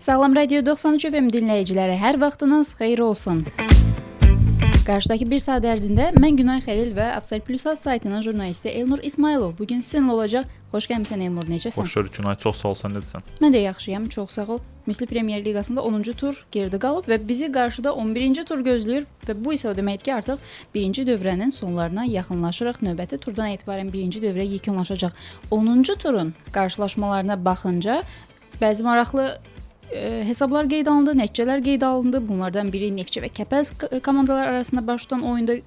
Sağlam Radio 93 FM dinləyiciləri, hər vaxtınız xeyir olsun. Qarşıdakı bir saat ərzində mən Günay Xəlil və Afsar Plusaz saytının jurnalisti Elnur İsmailov bugün sizinlə olacaq. Xoş gəlmisən Elnur, necəsən? Xoş gördük Günay, çox sağ ol, sən necəsən? Mən də yaxşıyam, çox sağ ol. Misli Premyer Liqasında 10-cu tur geridə qalıb və bizi qarşıda 11-ci tur gözləyir və bu isə o deməkdir ki, artıq birinci dövrənin sonlarına yaxınlaşırıq. Növbəti turdan etibarən birinci dövrə yekunlaşacaq. 10-cu turun qarşılaşmalarına baxınca bəzi maraqlı hesablar qeyd alındı, nəticələr qeyd alındı. Bunlardan biri Neftçi və Kəpəz komandalar arasında baş tutan oyunda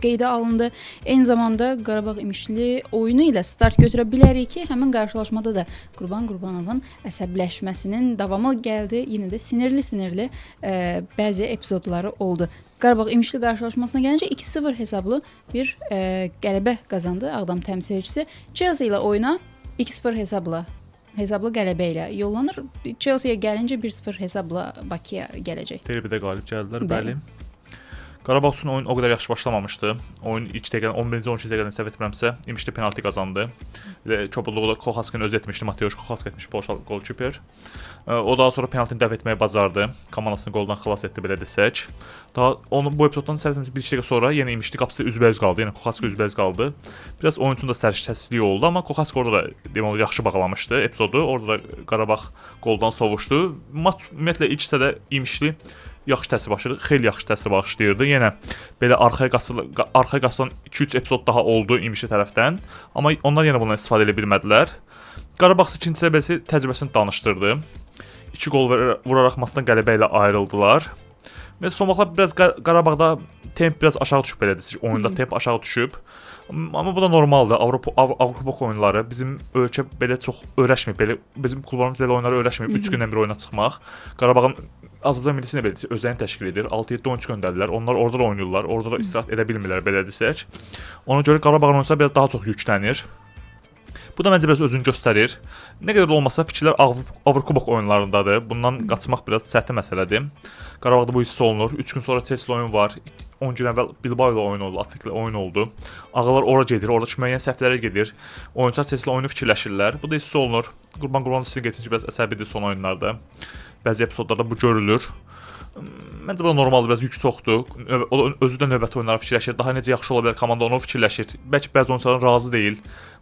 qeydə alındı. Eyni zamanda Qarabağ İmişli oyunu ilə start götürə bilərik ki, həmin qarşılaşmada da Qurban Qurbanovun əsəbləşməsinin davamı gəldi. Yenə də sinirli bəzi epizodları oldu. Qarabağ İmişli qarşılaşmasına gəlincə 2-0 hesablı bir qələbə qazandı Ağdam təmsilçisi. Chelsea ilə oyuna 2-0 hesablı qələbə ilə yollanır. Chelsea-yə gəlincə 1-0 hesabla Bakıya gələcək. Derbidə qalib gəldilər, bəli. Qarabağ üçün oyun o qədər yaxşı başlamamışdı. Oyun ilk dəqiqədən 11-ci 12-ci dəqiqədən səhv etmirəmsə, İmişli penalti qazandı. Çobulluğu Koxaskin özü etmişdi, Mateusz Koxask etmiş Polşalı golkiper. O daha sonra penaltini dəf etməyi bacardı. Komandasını qoldan xilas etdi belə desək. Daha bu epizoddan səhv etmirəmsə 1-2 dəqiqə sonra yenə İmişli qapısı üzbəüz qaldı. Yəni Koxask üzbəüz qaldı. Biraz oyun üçün də səriştəsizlik oldu, amma Koxask orada da deməli yaxşı bağlamışdı epizodu. Orada da Qarabağ qoldan sovuşdu. Maç ümumiyyətlə ilk hissədə İmişli yaxşı təsir başlayırdı, xeyli yaxşı təsir başlayırdı. Yenə belə arxaya qaçılan 2-3 epizod daha oldu İmişli tərəfdən. Amma onlar yenə bundan istifadə edə bilmədilər. Qarabağ ikinci hissəsi təcrübəsini danışdırdı. 2 qol vuraraq maçdan qələbə ilə ayrıldılar. Və son vaxtlar biraz Qarabağda temp biraz aşağı düşüb belə desək, oyunda temp aşağı düşüb. Amma bu da normaldır. Avropa oyunları bizim ölkə belə çox öyrəşmir. Belə bizim klublarımız belə oyunları öyrəşmir. 3 gündən bir oyuna çıxmaq. Qarabağın Azərbaycan millisi nə belə özlərini təşkil edir. 6-7 oyunçu göndərirlər. Onlar orada da oynayırlar. Orada da istirahət edə bilmirlər belə desək. Ona görə Qarabağın oyunçuları biraz daha çox yüklənir. Bu da məncə biraz özünü göstərir. Nə qədər də olmasa fikirlər Avrokubok oyunlarındadır. Bundan qaçmaq biraz çətin məsələdir. Qarabağda bu hiss olunur. 3 gün sonra Chelsea oyun var. 10 gün əvvəl Bilbao ilə oyun oldu, Atletik ilə oyun oldu. Ağalar ora gedir, orada müəyyən səhvlərə gedir. Oyunçular Chelsea ilə oyunu fikirləşirlər. Bu da hiss olunur. Qurban Qurbanov getdikcə biraz əsəbidir son oyunlarda. Bəzi epizodlarda bu görülür. Məncə bu da normaldır, biraz yük çoxdur. O özü də növbəti oyunlara fikirləşir. Daha necə yaxşı ola bilər komanda onu fikirləşir. Bəlkə bəzi oyunçular razı deyil.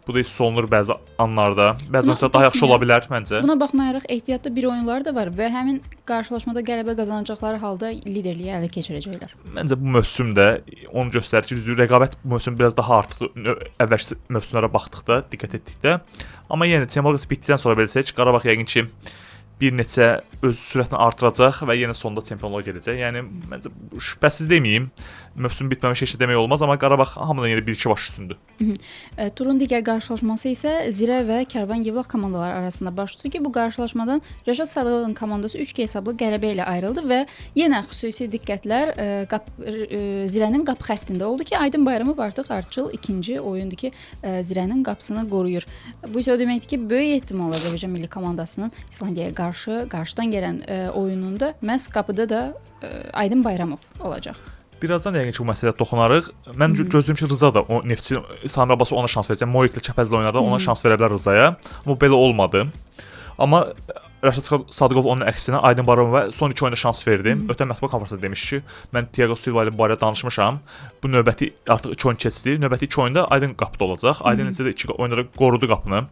Bu da hiss olunur bəzi anlarda. Bəzi oyunçular daha yaxşı ola bilər məncə. Buna baxmayaraq ehtiyatlı bir oyunları da var və həmin qarşılaşmada qələbə qazanacaqları halda liderliyi ələ keçirəcəklər. Məncə bu mövsümdə onu göstərir ki, rəqabət bu mövsüm biraz daha artıqdır əvvəlki mövsümlərə baxdıqda, diqqət etdikdə. Amma yenə Çempionlar Liqası bitdikdən sonra beləcək Qarabağ yəqin ki bir neçə öz sürətini artıracaq və yenə sonda çempionluğa gedəcək. Yəni məncə şübhəsiz deməyim, mövsüm bitməmiş heç demək olmaz, amma Qarabağ hamıdan yenə 1-2 baş üstündür. Turun digər qarşılaşması isə Zirə və Karvan Yevlax komandaları arasında baş tutdu ki, bu qarşılaşmadan Rəşad Sadıqovun komandası 3-2 hesablı qələbə ilə ayrıldı və yenə xüsusi diqqətlər Zirənin qapı xəttində oldu ki, Aydın Bayramov artıq artçıl ikinci oyundur ki, Zirənin qapısını qoruyur. Bu isə o deməkdir ki, böyük ehtimalla Azərbaycan milli komandasının İslandiyaya qarşıdan gələn oyununda məhz qapıda da Aydın Bayramov olacaq. Birazdan yəqin ki, bu məsələyə toxunarıq. Mən gözləyirəm ki, Rıza da o Neftçi Samir Abbası ona şans verəcək. Moiklə Kəpəzlə oynada ona şans verə bilər Rızaya. Amma belə olmadı. Amma Rəşad Sadıqov onun əksinə Aydın Bayramova son 2 oyunda şans verdi. Ötən mətbuat konfransında demişdi ki, mən Thiago Silva ilə bu barədə danışmışam. Bu növbəti artıq 2 oyun keçdi. Növbəti 2 oyunda Aydın qapıda olacaq. Aydın necə də 2 oyunda qorudu qapını.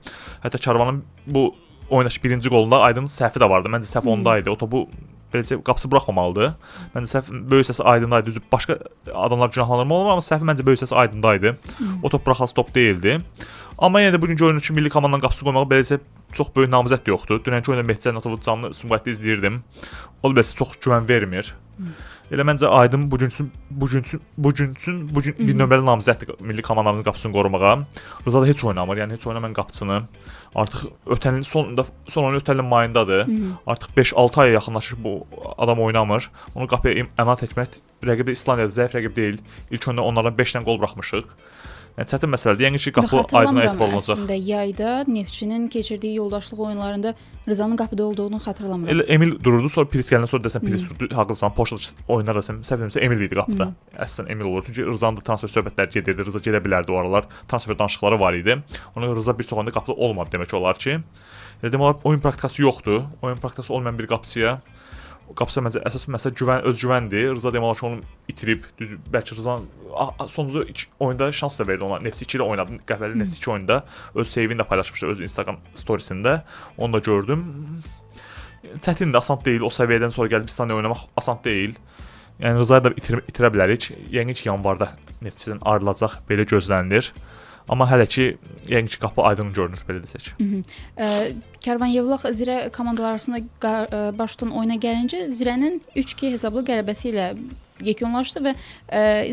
Hətta Karvanın bu oyundakı birinci qolunda Aydının səhvi də vardı. Məncə səhv onda idi. O topu beləcə qapısı buraxmamalıdır. Məncə səhv böyük hissəsi Aydında idi. Düzdür, başqa adamlar günahlandırma olmur, amma səhvi məncə böyük hissəsi Aydında idi. O top buraxası top deyildi. Amma yenə də bugünkü oyun üçün milli komandanın qapısı qoymağı beləcə çox böyük namizəd yoxdur. Dünənki oyunda Mehdi Cənnətovu canlı sumqayıtda izləyirdim. O da beləcə çox güvən vermir. Elə məncə Aydın bu gün bir nömrəli namizəddir milli komandamızın qapısını qorumağa. Rıza da heç oynamır. Yəni heç oynamayan qapısını. Artıq son oyun ötən ilin mayındadır. Artıq 5-6 aya yaxınlaşır bu adam oynamır. Onu qapıya əmanət etmək rəqib də İslandiyada zəif rəqib deyil. İlk oyunda onlardan 5 dənə qol buraxmışıq. Yəni çətin məsələdir. Yəni ki, qapı Aydına etibar olunacaq. Əslində yayda Neftçinin keçirdiyi yoldaşlıq oyunlarında Rızanın qapıda olduğunu xatırlamıram. Elə Emil dururdu, sonra Piris gələndən sonra desən Piris durdu. Haqlısan, Poşla oyunlar da səhv etmirəmsə Emil idi qapıda. Əslən Emil olur. Çünki Rızanın da transfer söhbətləri gedirdi. Rıza gedə bilərdi o aralar. Transfer danışıqları var idi. Ona görə Rıza bir çox oyunda qapıda olmadı demək olar ki. Dedim olar oyun praktikası yoxdur. Oyun praktikası olmayan bir qapıçıya məncə əsas məsələ özgüvəndir. Rıza demək olar ki, onu itirib, bəlkə Rızanın sonuncu oyunda şans da verdi ona. Neftçi 2 ilə oynadı. Qəhvəli Neftçi 2 oyunda öz save-ini də paylaşmışdı öz Instagram storiesində. Onu da gördüm. Çətindir, asan deyil. O səviyyədən sonra gəlib Bistan oynamaq asan deyil. Yəni Rıza'yı da itirə bilərik. Yəqin ki, yanvarda Neftçidən ayrılacaq belə gözlənilir. Amma hələ ki, yəqin ki, qapı aydın görünür, belə desək. Kərvan Yevlax Zirə komandalar arasında baş tutan oyuna gəlincə, Zirənin 3-2 hesablı qələbəsi ilə yekunlaşdı və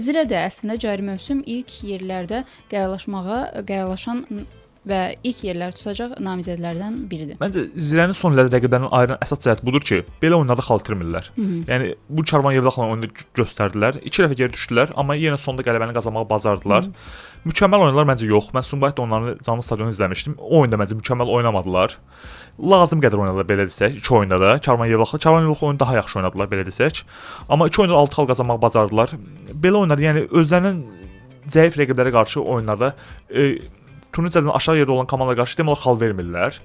Zirə də əslində cari mövsüm ilk yerlərdə qərarlaşan və ilk yerləri tutacaq namizədlərdən biridir. Məncə Zirənin son illərdə rəqiblərindən ayıran əsas cəhət budur ki, belə oyunlarda xal itirmirlər. Yəni bu Kərvan Yevlaxla oyunda göstərdilər. 2 dəfə geri düşdülər, amma yenə sonda qələbəni qazanmağı bacardılar. Mükəmməl oynadılar məncə yox. Mən Sumqayıtda onların canlı stadionunu izləmişdim. O oyunda məncə mükəmməl oynamadılar. Lazım qədər oynadılar belə desək. 2 oyunda da Kərvan Yevlax oyunu daha yaxşı oynadılar belə desək. Amma 2 oyunda 6 xal qazanmağı bacardılar. Belə oyunlarda yəni özlərinin zəif rəqiblərə qarşı oyunlarda turnirdən aşağı yerdə olan komandalara qarşı demək olar xal vermirlər.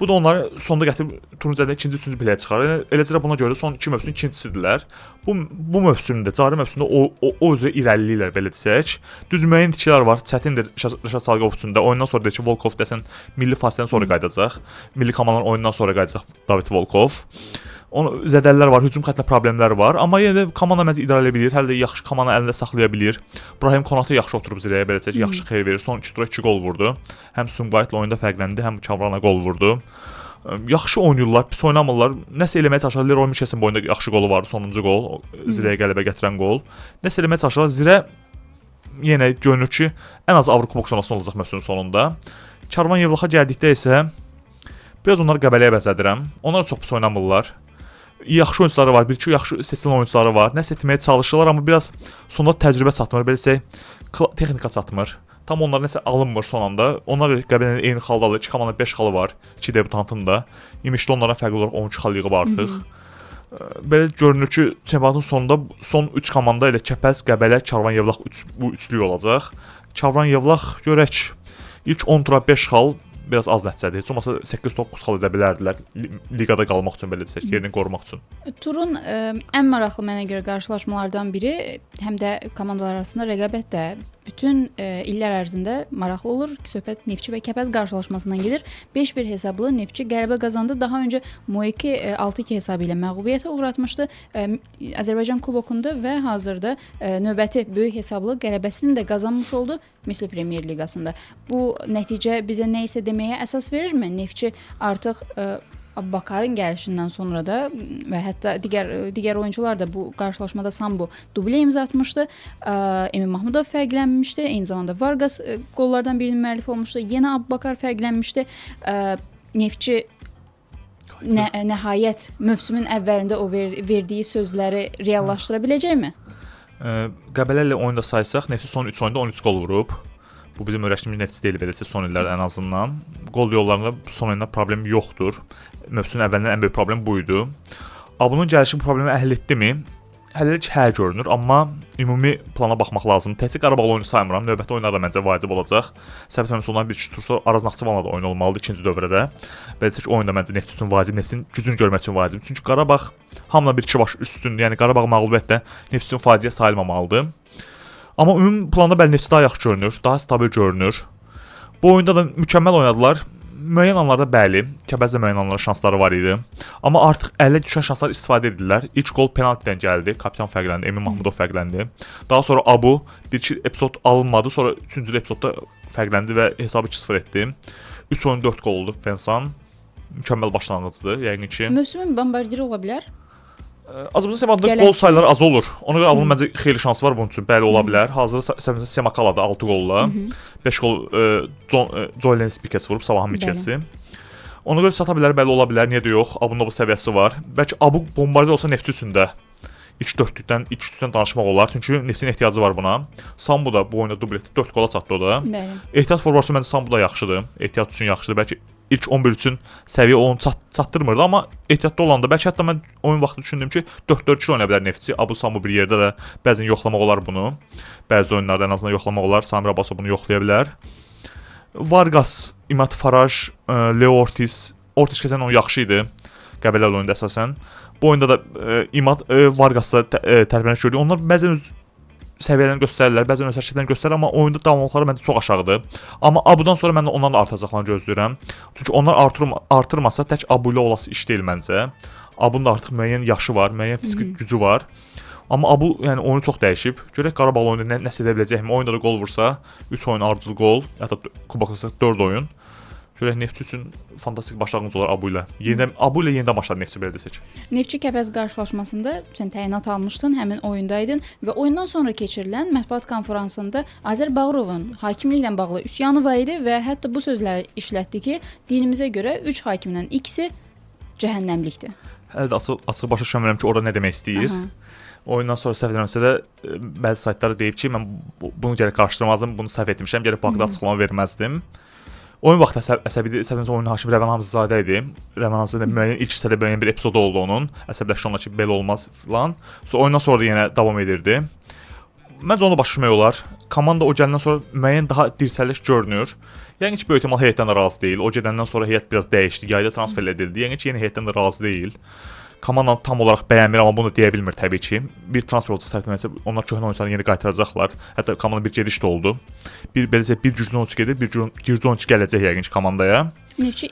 Bu da onları sonda gətirib turnirdən ikinci, üçüncü pləyə çıxarır. Eləcə də buna görə son 2 mövsümün ikincisidirlər. Bu mövsümdə, cari mövsümdə o üzrə irəliləyirlər belə desək. Düz müəyyən itkilər var. Çətindir Rəşad Salqov üçün də. Oyundan sonra deyir ki, Volkov desən milli fasilədən sonra qayıdacaq. Milli komandanın oyundan sonra qayıdacaq David Volkov. Onun zədəllər var, hücum xəttində problemlər var, amma yenə də komanda məncə idarə edə bilir. Hələ də yaxşı komanda əlində saxlaya bilir. Brahim Konate yaxşı oturub Zirəyə belə deyək, yaxşı xeyir verir. Son 2 tura 2 gol vurdu. Həm Sumqayıtla oyunda fərqləndi, həm Kavrana gol vurdu. Yaxşı oynayırlar, pis oynamırlar. Nəsə eləməyə çalışırlar. Leroy Miçesin boyunda yaxşı qolu vardı, sonuncu qol, Zirəyə qələbə gətirən qol. Nəsə eləməyə çalışırlar. Zirə yenə görünür ki, ən az Avropa boksonasında olacaq mövsümün sonunda. Kərvan Yevlaxa gəldikdə isə biraz onları Qəbələyə bəzədirəm. Onlar çox pis oynamırlar. Yaxşı oyunçuları var, bir-iki yaxşı seçilən oyunçuları var. Nəsə etməyə çalışırlar, amma biraz sonda təcrübə çatmır, belə desək, texnika çatmır. Tam onlar nəsə alınmır son anda. Onlar Qəbələnin eyni xaldadır. 2 komanda 5 xalı var. 2 debutantın da. İmişli onlardan fərqli olaraq 13 xal yığıb artıq. Belə görünür ki, çempionatın sonunda son 3 komanda ilə Kəpəz, Qəbələ, Kərvan Yevlax bu üçlük olacaq. Kərvan Yevlax görək ilk 10 tura 5 xal biraz az nəticədir. Heç olmasa 8-9 xal edə bilərdilər liqada qalmaq üçün belə desək, yerini qorumaq üçün. Turun ən maraqlı mənə görə qarşılaşmalardan biri, həm də komandalar arasında rəqabət də bütün illər ərzində maraqlı olur. Söhbət Neftçi və Kəpəz qarşılaşmasından gedir. 5-1 hesablı Neftçi qələbə qazandı. Daha öncə Moiki 6-2 hesabı ilə məğlubiyyətə uğratmışdı Azərbaycan kubokunda və hazırda növbəti böyük hesablı qələbəsini də qazanmış oldu Misli Premyer Liqasında. Bu nəticə bizə nə isə deməyə əsas verirmi? Neftçi artıq Abbakarın gəlişindən sonra da və hətta digər oyuncular da bu qarşılaşmada sambo dublə imza atmışdı. Emin Mahmudov fərqlənmişdi. Eyni zamanda Vargas qollardan birinin müəllifi olmuşdu. Yenə Abbakar fərqlənmişdi. Neftçi nəhayət mövsümün əvvəlində o verdiyi sözləri reallaşdıra biləcəkmi? Qəbələ ilə oyunda saysaq, Neftçi son 3 oyunda 13 qol vurub. Bu bizim öyrəşdiyimiz Neftçi deyil beləsə son illərdə ən azından. Qol yollarında son oyunda problem yoxdur. Mövsümün əvvəlindən ən böyük problem bu idi. Abunun gəlişi bu problemi həll etdimi? Hələlik hə görünür, amma ümumi plana baxmaq lazımdır. Təkcə Qarabağ oyunu saymıram. Növbəti oyunlar da məncə vacib olacaq. Səbət məncə ondan 1-2 tur sonra Araz Naxçıvanla da oyun olmalıdır ikinci dövrədə. Beləcə ki, oyunda məncə Neftçi üçün vacib, Neftçinin gücünü görmək üçün vacib. Çünki Qarabağ hamına 1-2 baş üstündür. Yəni Qarabağ məğlubiyyət də Neftçi üçün faciə sayılmamalıdır. Amma ümumi planda bəli Neftçi daha yaxşı görünür, daha stabil görünür. Bu oyunda da mükəmməl oynadılar. Müəyyən anlarda bəli, Kəpəzdə müəyyən anlarda şansları var idi. Amma artıq ələ düşən şanslar istifadə edildilər. İlk gol penaltidən gəldi, kapitan fərqləndi, Emin Mahmudov fərqləndi. Daha sonra Abu bir-iki epizod alınmadı, sonra 3-cü epizodda fərqləndi və hesabı 2-0 etdi. 3 oyun 4 gol oldu Fensan. Mükəmməl başlanğıcdır, yəqin ki. Mövsümün bombardiri ola bilər? Azərbaycan çempionatında gol sayıları az olur. Ona görə Abunun məncə xeyli şansı var bunun üçün. Bəli, ola bilər. Hazırda Semakaladır 6 golla. 5 gol Joylen Spikes vurub, Sabahın Miçesi. Ona görə çata bilər, bəli ola bilər. Niyə də yox? Abunun da bu səviyyəsi var. Bəlkə Abu bombardier olsa Neftçi üçün də ilk 4-lükdən, ilk 3-dən danışmaq olar. Çünki Neftçinin ehtiyacı var buna. Sambu da bu oyunda dubl etdi. 4 gola çatdı o da. Ehtiyat forvarsı məncə Sambu da yaxşıdır. Ehtiyat üçün yaxşıdır. Bəlkə ilk 11 üçün səviyyə onu çatdırmırdı, amma ehtiyatda olanda bəlkə hətta mən oyun vaxtı düşündüm ki 4-4-2 oynaya bilər Neftçi. Abu Sambu bir yerdə də bəzən yoxlamaq olar bunu. Bəzi oyunlarda ən azından yoxlamaq olar. Samir Abbasov bunu yoxlaya bilər. Vargas, İmat Faraj, Leo Ortiz Ortiz Keçən oyunu yaxşı idi. Qəbələ oyunda əsasən. Bu oyunda da İmad Vargasla tərəflərini gördük. Onlar bəzən öz səviyyələrini göstərirlər, bəzən öz hərəkətlərini göstərir, amma oyunda davamlılıqları məncə çox aşağıdır. Amma Abudan sonra mən də onların artacaqlarını gözləyirəm. Çünki onlar artırmasa tək Abu ilə olası iş deyil məncə. Abunun da artıq müəyyən yaşı var, müəyyən fiziki gücü var. Amma Abu yəni oyunu çox dəyişib. Görək Qarabağ oyunda nəsə edə biləcəkmi? Oyunda da gol vursa, 3 oyun ardıcıl gol, hətta kubokda 4 oyun. Görək Neftçi üçün fantastik başlanğıc olar Abu ilə. Abu ilə yenidən başladı Neftçi belə desək. Neftçi Kəpəz qarşılaşmasında sən təyinat almışdın, həmin oyundaydın və oyundan sonra keçirilən mətbuat konfransında Azər Bağırovun hakimliklə bağlı üsyanı var idi və hətta bu sözləri işlətdi ki, dinimizə görə 3 hakimdən ikisi cəhənnəmlikdir. Hələ də açıq başa düşmürəm ki, orada nə demək istəyir. Oyundan sonra səhv eləmirəmsə də bəzi saytlar deyib ki, mən bunu gərək qarşılamazdım, bunu səhv etmişəm, gərək bu haqqda açıqlama verməzdim. Oyun vaxtı əsəbidir, oyunun hakimi Rəvan Hamzazadə idi. Rəvan Hamzazadə müəyyən ilk hissədə müəyyən bir epizodu oldu onun. Əsəbləşdi onunla ki, belə olmaz filan. Sonra oyundan sonra da yenə davam edirdi. Məncə onu başa düşmək olar. Komanda o gələndən sonra müəyyən daha dirsəliş görünür. Yəni ki, böyük ehtimal heyətdən də razı deyil. O gedəndən sonra heyət biraz dəyişdi, yayda transfer edildi. Yəni ki, yeni heyətdən də razı deyil. Komandanı tam olaraq bəyənmir, amma bunu deyə bilmir təbii ki. Bir transfer olsa səhv etmirəmsə, onlar köhnə oyunçuları yeni qaytaracaqlar. Hətta komandada bir gediş də oldu. Bir güclü oyunçu gedir, bir güclü oyunçu gələcək yəqin ki komandaya. Neftçi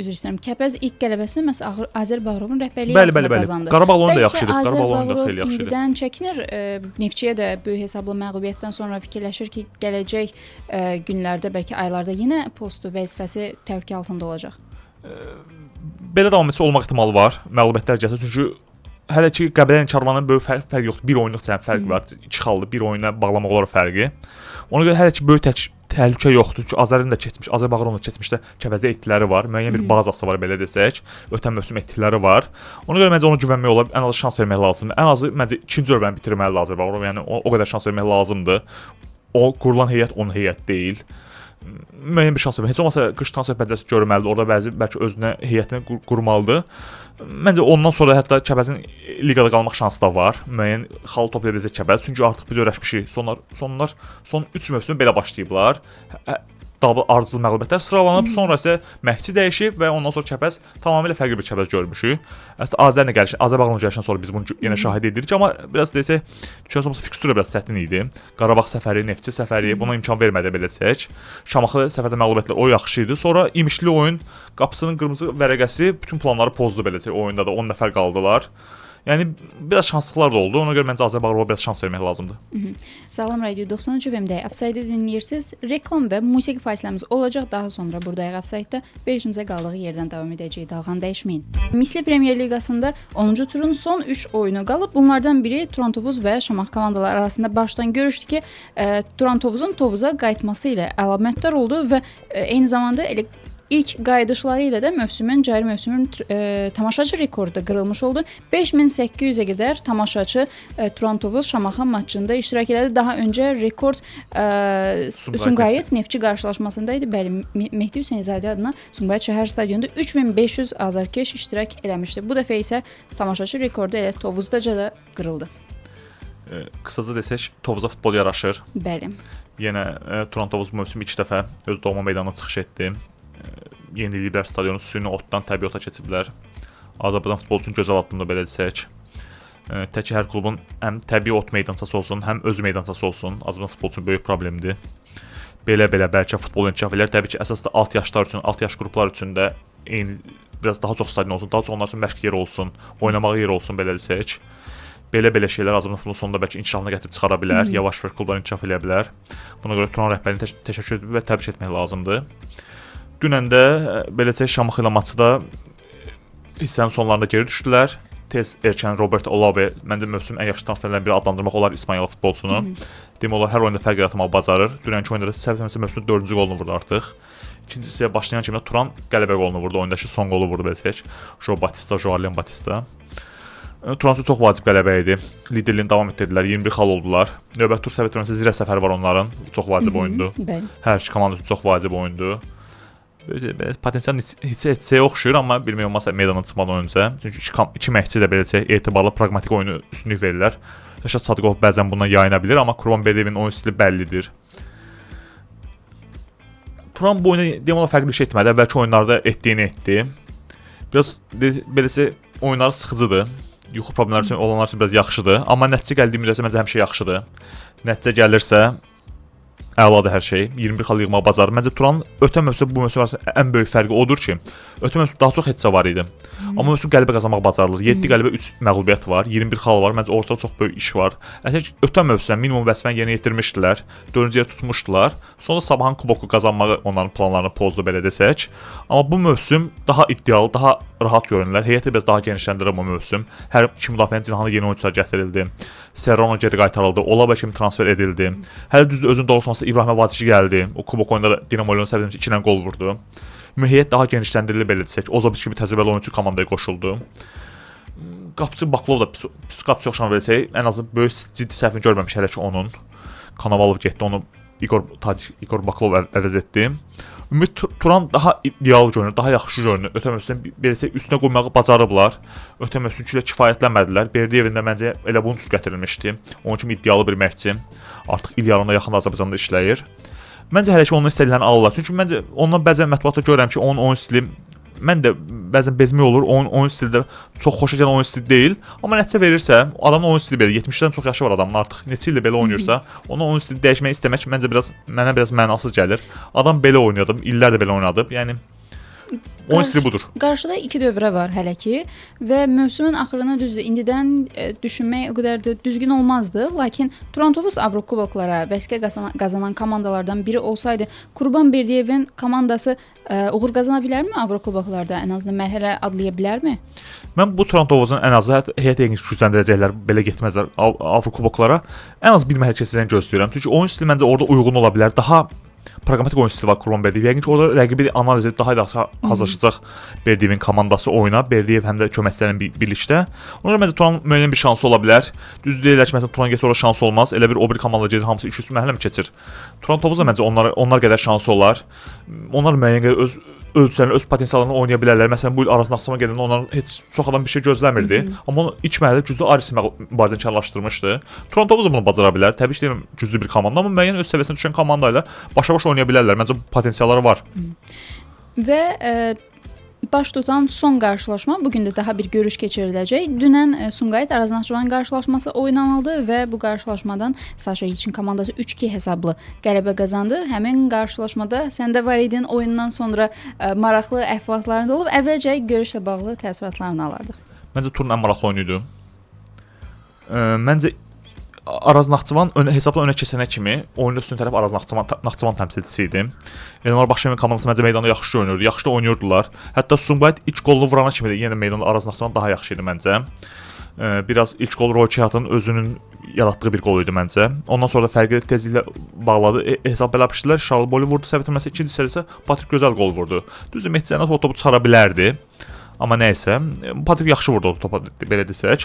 üzr istəyirəm. Kəpəz ilk qələbəsini məhz Azər Bağırovun rəhbərliyi altında qazandı. Qarabağ oyunu da yaxşı idi. Qarabağ oyunu da xeyli yaxşı idi. İndidən çəkinir. Neftçiyə də böyük hesablı məğlubiyyətdən sonra fikirləşir ki, gələcək günlərdə, bəlkə aylarda yenə postu, vəzifəsi təhlükə altında olacaq. Belə davam etsə olmaq ehtimalı var. Məğlubiyyətlər gəlsə, çünki hələ ki Qəbələ ilə Karvanın böyük fərqi yoxdur. Bir oyunluq fərqi var. 2 xallı bir oyuna bağlamaq olar fərqi. Ona görə hələ ki böyük təhlükə yoxdur. Çünki Azərin də keçmiş, Azər Bağırovun da keçmişdə Kəpəzdə etdiləri var. Müəyyən bir bazası var belə desək. Ötən mövsüm etdiləri var. Ona görə məncə ona güvənmək olar. Ən azı şans vermək lazımdır. Ən azı məncə ikinci növbəni bitirməli Azər Bağırov. Yəni o qədər şans vermək lazımdır. O qurulan heyət onun heyət deyil. Müəyyən bir şans vermək. Heç olmasa qış transfer pəncərəsi görməlidir. Orada bəlkə özünə heyətini qurmalıdır. Məncə ondan sonra hətta Kəpəzin liqada qalmaq şansı da var. Müəyyən xal toplaya biləcək Kəpəz. Çünki artıq biz öyrəşmişik. Son 3 mövsüm belə başlayıblar. Ardıcıl məğlubiyyətlər sıralanıb, sonra isə məşqçi dəyişib və ondan sonra Kəpəz tamamilə fərqli bir Kəpəz görmüşük. Hətta Azərlə gəlişi, Azər Bağırovun gəlişindən sonra biz bunu yenə şahid edirik, amma biraz desək, düşünsək fikstura biraz çətin idi. Qarabağ səfəri, Neftçi səfəri, buna imkan vermədi belə desək. Şamaxı səfərdə məğlubiyyətlər o yaxşı idi. Sonra İmişli oyun qapısının qırmızı vərəqəsi bütün planları pozdu belə desək. Oyunda da 10 nəfər qaldılar. Yəni biraz şanslıqlar da oldu. Ona görə məncə Azər Bağırova biraz şans vermək lazımdır. Salam Radio 93 FM-də Offside dinləyirsiniz. Reklam və musiqi fasiləmiz olacaq. Daha sonra buradayıq Offside-da. Verilişimizə qaldığı yerdən davam edəcəyik. Dalğanı dəyişməyin. Misli Premyer Liqasında 10-cu turun son 3 oyunu qalıb. Bunlardan biri Turan-Tovuz və Şamaxı komandaları arasında başdan görüşdü ki, Turan-Tovuzun Tovuza qayıtması ilə əlamətdar oldu və eyni zamanda İlk qayıdışları ilə də cari mövsümün tamaşaçı rekordu da qırılmış oldu. 5800-ə qədər tamaşaçı Turan-Tovuz Şamaxı matçında iştirak elədi. Daha öncə rekord Sumqayıt Neftçi qarşılaşmasında idi. Bəli, Mehdi Hüseynzadə adına Sumqayıt şəhər stadionunda 3500 azarkeş iştirak eləmişdi. Bu dəfə isə tamaşaçı rekordu elə Tovuzdaca da qırıldı. Qısaca desək, Tovuza futbol yaraşır. Bəli. Yenə Turan-Tovuz mövsümü 2 dəfə öz doğma meydanına çıxış etdi. Yeniliblər stadionu süni otdan təbii ota keçiblər. Azərbaycan futbolu üçün gözəl addımdır belə desək. Təki hər klubun həm təbii ot meydançası olsun, həm öz meydançası olsun. Azərbaycan futbolu üçün böyük problemdir. Belə bəlkə futbol inkişaf elər. Təbii ki, əsas da alt yaşlar üçün, alt yaş qruplar üçün də eyni biraz daha çox stadion olsun, daha çox onlar üçün məşq yeri olsun, oynamağı yeri olsun belə desək. Belə şeylər Azərbaycan futbolunun sonunda bəlkə inkişafına gətirib çıxara bilər, yavaş-yavaş klublar inkişaf edə bilər. Buna görə Turan rəhbərliyinə təşəkkür edib və təbrik etmək lazımdır. Dünən də beləcə Şamaxı ilə maçda hissənin sonlarında geri düşdülər. Tez erkən Robert Olabe, məncə mövsümün ən yaxşı transferlərindən biri adlandırmaq olar İspaniyalı futbolçunu. Demək olar hər oyunda fərq yaratmağı bacarır. Dünənki oyunda səhv etmirəmsə mövsümün 4-cü qolunu vurdu artıq. İkinci hissəyə başlayan kimi Turan qələbə qolunu vurdu. Oyundakı son qolu vurdu beləcək. Joarlen Batista. Turan üçün çox vacib qələbə idi. Liderliğini davam etdirdilər. 21 xal oldular. Növbəti tur səhv etmirəmsə Zirə səfəri var onların. Çox vacib oyundur. Hər iki komanda üçün çox vacib oyundur. Potensial hissəyə oxşuyur, amma bilmək olmasa meydana çıxmadan öncə. Çünki iki məşqçi də beləcə etibarlı, praqmatik oyunu üstünlük verirlər. Rəşad Sadıqov bəzən bundan yayına bilir, amma Kurbanberdiyevin oyun stili bəllidir. Turan bu oyuna deyəm olar fərqli bir şey etmədi. Əvvəlki oyunlarda etdiyini etdi. Biraz beləsə oyunları sıxıcıdır. Yuxu problemləri üçün olanlar üçün biraz yaxşıdır, amma nəticə gəldiyi müddətcə məncə həmişə yaxşıdır. Nəticə gəlirsə əladır hər şey. 21 xal yığmağı bacarır. Məncə Turanın ötən mövsüm bu mövsüm arasında ən böyük fərqi odur ki, ötən mövsüm daha çox heçsə var idi. Amma mövsüm qələbə qazanmaq bacarılır. 7 qələbə, 3 məğlubiyyət var, 21 xal var. Məncə ortada çox böyük iş var. Əslində ötən mövsüm minimum vəzifəni yerinə yetirmişdilər. 4-cü yer tutmuşdular. Sonra Sabahın kuboku qazanmağı onların planlarını pozdu belə desək. Amma bu mövsüm daha iddialı, daha rahat görünürlər. Heyəti biraz daha genişləndirir bu mövsüm. Hər iki müdafiənin cinahına yeni oyunçular gətirildi. Serrano geri qaytarıldı. Olaba kimi transfer edildi. Hələ düzdür özünün doğrultusunda İbrahimə Vadici gəldi. O kubok oyunda Dinamo Leon səviyyəsində 2 ilə gol vurdu. Heyət daha genişləndirilib belə desək. Ozoviç kimi təcrübəli oyunçu komandaya qoşuldu. Qapıçı Baklov da pis qapıçı yoxşan verəcək. Ən azı böyük ciddi səhvini görməmiş hələ ki onun. Konovalov getdi, onu Igor Baklov əvəz etdi. Ümid Turan daha ideal görünür, daha yaxşı görünür. Ötən mövsümdə beləsə üstünə qoymağı bacarıblar. Ötən mövsümdə kifayətlənmədilər. Berdiyevin də məncə elə bunun üçün gətirilmişdi. Onun kimi iddialı bir məşqçi. Artıq il yarımına yaxın Azərbaycanda işləyir. Məncə hələ ki onun istədiklərini alırlar. Çünki məncə ondan bəzən mətbuatda görürəm ki, onun oyun stili mən də bəzən bezmək olur. Oyun stili də çox xoşa gələn oyun stili deyil. Amma nəticə verirsə, adamın oyun stili belə 70-dən çox yaşı var adamın artıq. Neçə ildir belə oynayırsa, onun oyun stili dəyişmək istəmək məncə mənə biraz mənasız gəlir. Adam belə oynadı, illərdir belə oynadı. Yəni oyun stili budur. Qarşıda 2 dövrə var hələ ki və mövsümün axırına düzdür. İndidən düşünmək o qədər də düzgün olmazdı. Lakin Turantovuz Avrokuboklara vəsiqə qazanan komandalardan biri olsaydı, Qurban Berdiyevin komandası uğur qazana bilərmi Avrokuboklarda? Ən azından mərhələ adlaya bilərmi? Mən bu Turantovuzun ən azı heyət yeni gücləndirəcəklər, belə getməzlər Avrokuboklara. Ən az bir mərhələ keçəcəyini gözləyirəm. Çünki oyun stili məncə orada uyğun ola bilər. Daha praqmatik oyun stili var Qurban Berdiyev. Yəqin ki, orada rəqibi analiz edib daha yaxşı hazırlaşacaq Berdiyevin komandası oyuna. Berdiyev həm də köməkçilərin birlikdə. Ona görə məncə Turanın müəyyən bir şansı ola bilər. Düzdür deyirlər ki, məsələn Turan getsə orada şansı olmaz. Elə bir o bir komanda gedir, hamısı 2-3 mərhələ mi keçir? Turantovuz da məncə onlar qədər şansı olar. Onlar müəyyən qədər öz ölçülərini, öz potensiallarını oynaya bilərlər. Məsələn, bu il Araz Naxçıvana gedəndə onların heç çox adam bir şey gözləmirdi. Amma onu ilk mərhələdə güclü Aris mübarizəni kənarlaşdırmışdı. Turantovuz da bunu bacara bilər. Təbii ki, deyirəm, güclü bir komanda, amma müəyyən öz səviyyəsinə düşən komanda ilə başa-baş oynaya bilərlər. Məncə bu potensialları var. Və baş tutan son qarşılaşma bu gün də daha bir görüş keçiriləcək. Dünən Sumqayıt Araz Naxçıvan qarşılaşması oynanıldı və bu qarşılaşmadan Saşa İlçin komandası 3-2 hesablı qələbə qazandı. Həmin qarşılaşmada sən də var idin. Oyundan sonra maraqlı əhvalatların da olub. Əvvəlcə görüşlə bağlı təəssüratlarını alardıq. Məncə turun ən maraqlı oyunu idi. Məncə Araz Naxçıvan hesabla önə keçənə kimi oyunda üstün tərəf Araz Naxçıvan təmsilçisi idi. Elmar Baxşemin komandası məncə meydanda yaxşı oynayırdı, yaxşı da oynayırdılar. Hətta Sumqayıt ilk golunu vurana kimi də yenə meydanda Araz Naxçıvan daha yaxşı idi məncə. Biraz ilk gol Roy Çihatın özünün yaratdığı bir gol idi məncə. Ondan sonra da fərqli tezliklə bağladı. Hesab belə yapışdılar. Şarlboli vurdu, səbitləməsi ikinci hissədə isə Patrik gözəl gol vurdu. Düzdür, Mehdi Zəynət o topu çıxara bilərdi. Amma nəysə, Patrik yaxşı vurdu o topa belə desək.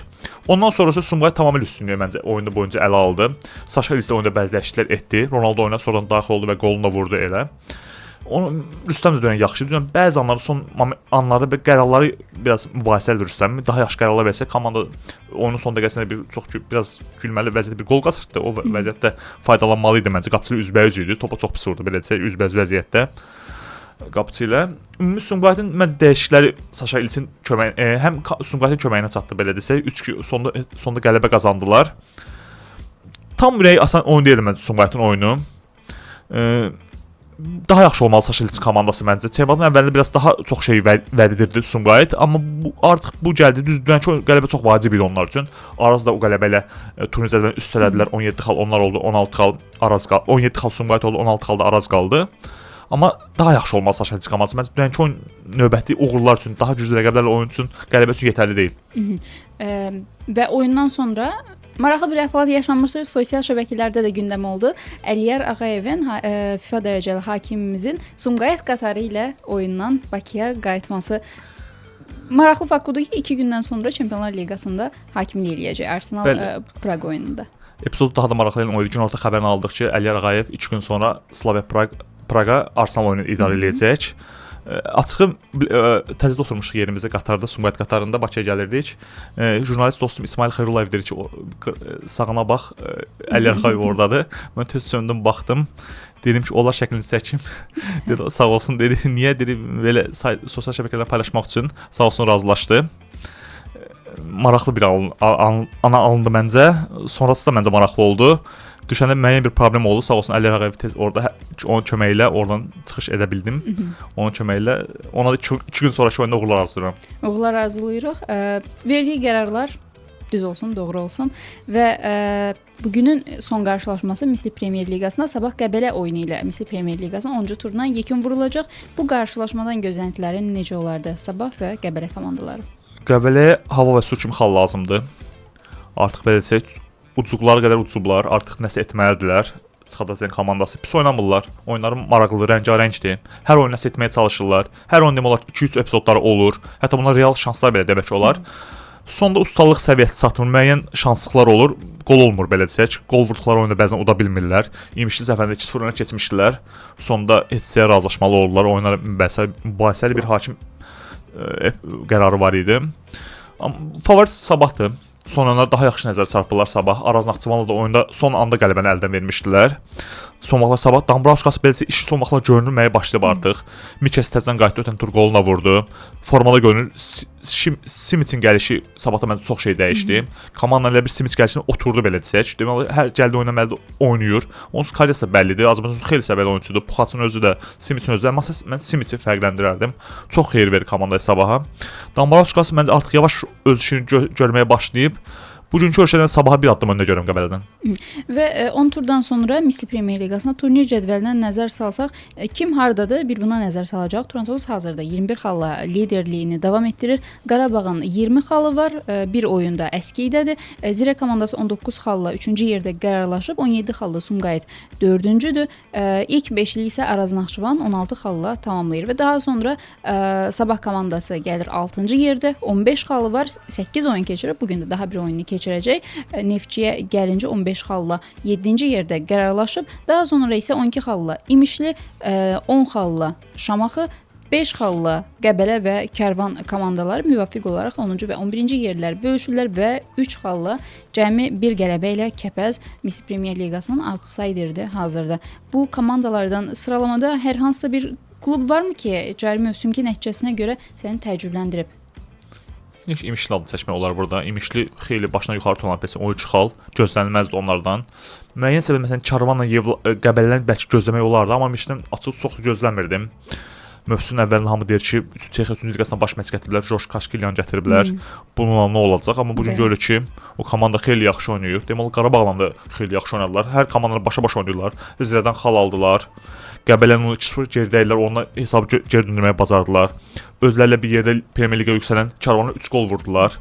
Ondan sonrası Sumqayıt tamamilə üstünlüyü məncə oyunda boyunca ələ aldı. Saşa İlçin oyunda bəzi dəyişikliklər etdi. Ronaldo oyuna sonradan daxil oldu və qolunu da vurdu elə. Rüstəm də dönən yaxşı. Düzən bəzi anlarda son anlarda bir qərarları biraz mübahisəlidir Rüstəm. Daha yaxşı qərarlar versə komanda oyunun son dəqiqəsində biraz gülməli vəziyyətdə bir qol qazırdı. O vəziyyətdə faydalanmalı idi məncə. Qapıçı üzbəüz idi. Topa çox pis vurdu belə desək üzbəüz vəziyyətdə. Qapıçı ilə ümumi Sumqayıtın məncə dəyişiklikləri Saşa İlçin həm Sumqayıtın köməyinə çatdı belə desək. 3-2 sonda qələbə qazandılar. Tam ürəyi asan oyun deyildi məncə Sumqayıtın oyunu. Daha yaxşı olmalı Saşa İlçin komandası məncə. Çempionatın əvvəlində biraz daha çox şey vəd edirdi Sumqayıt, amma artıq bu gəldi. Düzdür ki, qələbə çox vacib idi onlar üçün. Araz da o qələbə ilə turnir cədvəlini üstələdilər. 17 xal onlar oldu, 16 xal Araz qaldı. 17 xal Sumqayıt oldu, 16 xal da Araz qaldı. Amma daha yaxşı olmalı Saşa İlçin komandası. Məncə dünənki oyun növbəti uğurlar üçün, daha güclü rəqəblərlə oyun üçün qələbə üçün yetərli deyil. Və oyundan sonra maraqlı bir əhvalat yaşanmışdı. Sosial şəbəkələrdə də gündəm oldu. Əliyar Ağayevin FIFA dərəcəli hakimimizin Sumqayıt qatarı ilə oyundan Bakıya qayıtması. Maraqlı fakt budur ki, 2 gündən sonra Çempionlar Liqasında hakimlik eləyəcək Arsenal Praq oyununda. Epizodu daha da maraqlı olan oydu. Günorta xəbərini aldıq ki, Əliyar Ağayev 2 gün sonra Slavia Praqa Arsenal oyunu idarə eləyəcək. Açığı təzədə oturmuşduq yerimizdə qatarda, Sumqayıt qatarında Bakıya gəlirdik. Jurnalist dostum İsmail Xeyrullayev deyir ki, sağına bax, Əliyar Ağayev ordadır. Mən tez söndüm, baxdım. Dedim ki, onlar şəklini çəkim. Dedi, sağ olsun dedi. Niyə dedi, belə sosial şəbəkələrdə paylaşmaq üçün sağ olsun razılaşdı. Maraqlı bir ana alındı məncə. Sonrası da məncə maraqlı oldu. Düşəndə müəyyən bir problem oldu. Sağ olsun Əli Ağayev tez orada onun köməyi ilə oradan çıxış edə bildim. Onun köməyi ilə ona da 2 gün sonrakı oyunda uğurlar arzulayıram. Uğurlar arzulayırıq. Verdiyi qərarlar düz olsun, doğru olsun və bugünün son qarşılaşması Misli Premyer Liqasında sabah Qəbələ oyunu ilə Misli Premyer Liqasının 10-cu turuna yekun vurulacaq. Bu qarşılaşmadan gözləntilərin necə olardı Sabah və Qəbələ komandaları? Qəbələyə hava və su kimi xal lazımdır. Artıq belə desək, ucuqlar qədər ucublar, artıq nəsə etməlidirlər. Çıxadacaq komandası pis oynamırlar. Oyunları maraqlı, rəngarəngdir. Hər oyun nəsə etməyə çalışırlar. Hər oyun demək olar 2-3 epizodları olur. Hətta bunlar real şanslar belə demək olar. Sonda ustalıq səviyyəsi çatmır, müəyyən şanslıqlar olur. Qol olmur belə desək. Qol vurduqları oyunda bəzən uda bilmirlər. İmişli zəfərdə 2-0 öne keçmişdilər. Sonda HC-yə razılaşmalı oldular. Oyunlara mübahisəli bir hakim qərarı var idi. Favorit Sabahdır. Son oyunlar daha yaxşı nəzər çarpırlar Sabah. Araz Naxçıvanlı da oyunda son anda qələbəni əldən vermişdilər. Son vaxtlar Sabah Dambrauskası beləcə işi son vaxtlar görünməyə başlayıb artıq. Mikes təzədən qayıtdı, ötən tur qoluna vurdu. Formada görünür. Simitsin gəlişi Sabahda məncə çox şey dəyişdi. Komanda ilə bir Simits gəlişinə oturdu belə desək. Deməli hər gəldi oynaməlidir, oynayır. Onun karyerası da bəllidir. Azərbaycan xeyli səviyyəli oyunçudur. Puxaçın özü də, Simitsin özü də. Amma mən Simitsi fərqləndirərdim. Çox xeyir verir komandaya Sabaha. Dambrauskası məncə artıq yavaş öz işini görməyə başlayıb. Bugünkü ölçədən Sabaha bir addım öndə görürəm Qəbələdən. Və 10 turdan sonra Misli Premyer Liqasına turnir cədvəlinə nəzər salsaq, kim hardadır? Bir buna nəzər salacaq. Torontoz hazırda 21 xalla liderliyini davam etdirir. Qarabağın 20 xalı var, bir oyunda əskikdədir. Zirə komandası 19 xalla 3-cü yerdə qərarlaşıb, 17 xalla Sumqayıt 4-cüdür. İlk 5-li isə Araz Naxçıvan 16 xalla tamamlayır və daha sonra Sabah komandası gəlir 6-cı yerdə, 15 xalı var, 8 oyun keçirib. Bugün də daha bir oyunu keçirəcək. Neftçiyə gəlincə 15 xalla 7-ci yerdə qərarlaşıb. Daha sonra isə 12 xalla İmişli, 10 xalla Şamaxı, 5 xalla Qəbələ və Kərvan komandaları müvafiq olaraq 10-cu və 11-ci yerlər bölüşürlər və 3 xalla cəmi bir qələbə ilə Kəpəz Misli Premyer Liqasının outsiderdir hazırda. Bu komandalardan sıralamada hər hansısa bir klub varmı ki, cari mövsümki nəticəsinə görə səni təəccübləndirib? İmişli adını seçmək olar burada. İmişli xeyli başına yuxarı tutulan pesin 13 xal gözlənilməzdi onlardan. Müəyyən səbəb məsələn Karvanla Qəbələni bəlkə gözləmək olardı, amma İmişlidən açıq çox gözləmirdim. Mövsümün əvvəlində hamı deyir ki, Çexiya 3-cü liqasına baş məşq gətiriblər, Josh Kaşkilyan gətiriblər. Bununla nə olacaq? Amma bugün görürük ki, o komanda xeyli yaxşı oynayır. Deməli Qarabağla da xeyli yaxşı oynadılar. Hər komandalar başa-baş oynayırlar. Zirədən xal aldılar. Qəbələni 2-0 geridəyirlər, onunla hesabı geri döndürməyə bacardılar. Özlərlə bir yerdə Premyer Liqaya yüksələn Karvana 3 gol vurdular.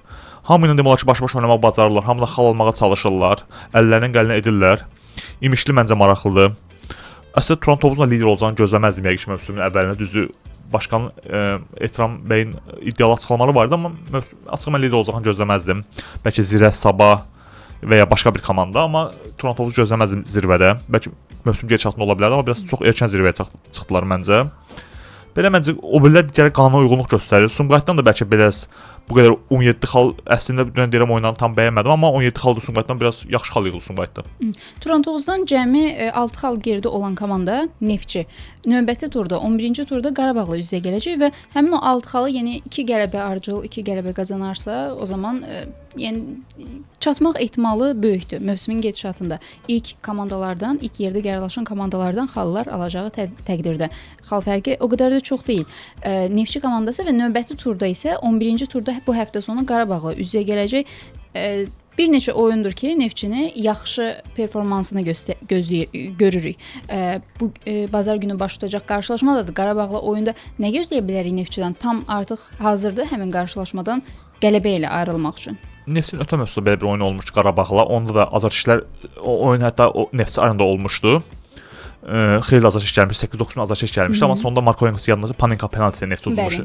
Hamı ilə demək olar ki, baş-baş oynamaq bacarırlar. Hamı da xal almağa çalışırlar. Əllərindən gələni edirlər. İmişli məncə maraqlıdır. Əslində Torontovuzla lider olacağını gözləməzdim yəqin ki, mövsümün əvvəlində. Düzdür, başqan Etram bəyin iddialı açıqlamaları vardı, amma açıq mən lider olacağını gözləməzdim. Bəlkə Zirə, Sabah və ya başqa bir komanda, amma Torontovuzu gözləməzdim zirvədə. Bəlkə mövsüm geri çatma ola bilərdi, amma biraz çox erkən zirvəyə çıxdılar məncə. Belə məncə o birlər digər qanuna uyğunluq göstərir. Sumqayıtdan da bəlkə biraz bu qədər 17 xal əslində deyirəm oyunlarını tam bəyənmədim, amma 17 xal da Sumqayıtdan biraz yaxşı xal yığıldı Sumqayıtda. Torontovuzdan cəmi 6 xal geridə olan komanda Neftçi növbəti turda 11-ci turda Qarabağla üz-üzə gələcək və həmin o 6 xalı yəni 2 qələbə ardıcıl 2 qələbə qazanarsa, o zaman yəni çatmaq ehtimalı böyükdür mövsümün gedişatında. İlk komandalardan, ilk yerdə qərarlaşan komandalardan xallar alacağı təqdirdə. Xal fərqi o qədər də çox deyil. Neftçi komandası və növbəti turda isə 11-ci turda bu həftə sonu Qarabağla üz-üzə gələcək. Bir neçə oyundur ki, Neftçini yaxşı performansını görürük. Bu bazar günü baş tutacaq qarşılaşmada da Qarabağla oyunda nə gözləyə bilərik Neftçidən? Tam artıq hazırdır həmin qarşılaşmadan qələbə ilə ayrılmaq üçün. Neftçinin ötən mövsümdə belə bir oyun olmuşdu Qarabağla. Onda da azarkeşlər o oyun hətta o Neftçi arenada olmuşdu. Xeyli azarkeş gəlmiş, 8-9 min azarkeş gəlmişdi, amma sonunda Markoyenko yadınızda Panenka penaltisi Neftçi uzmuş.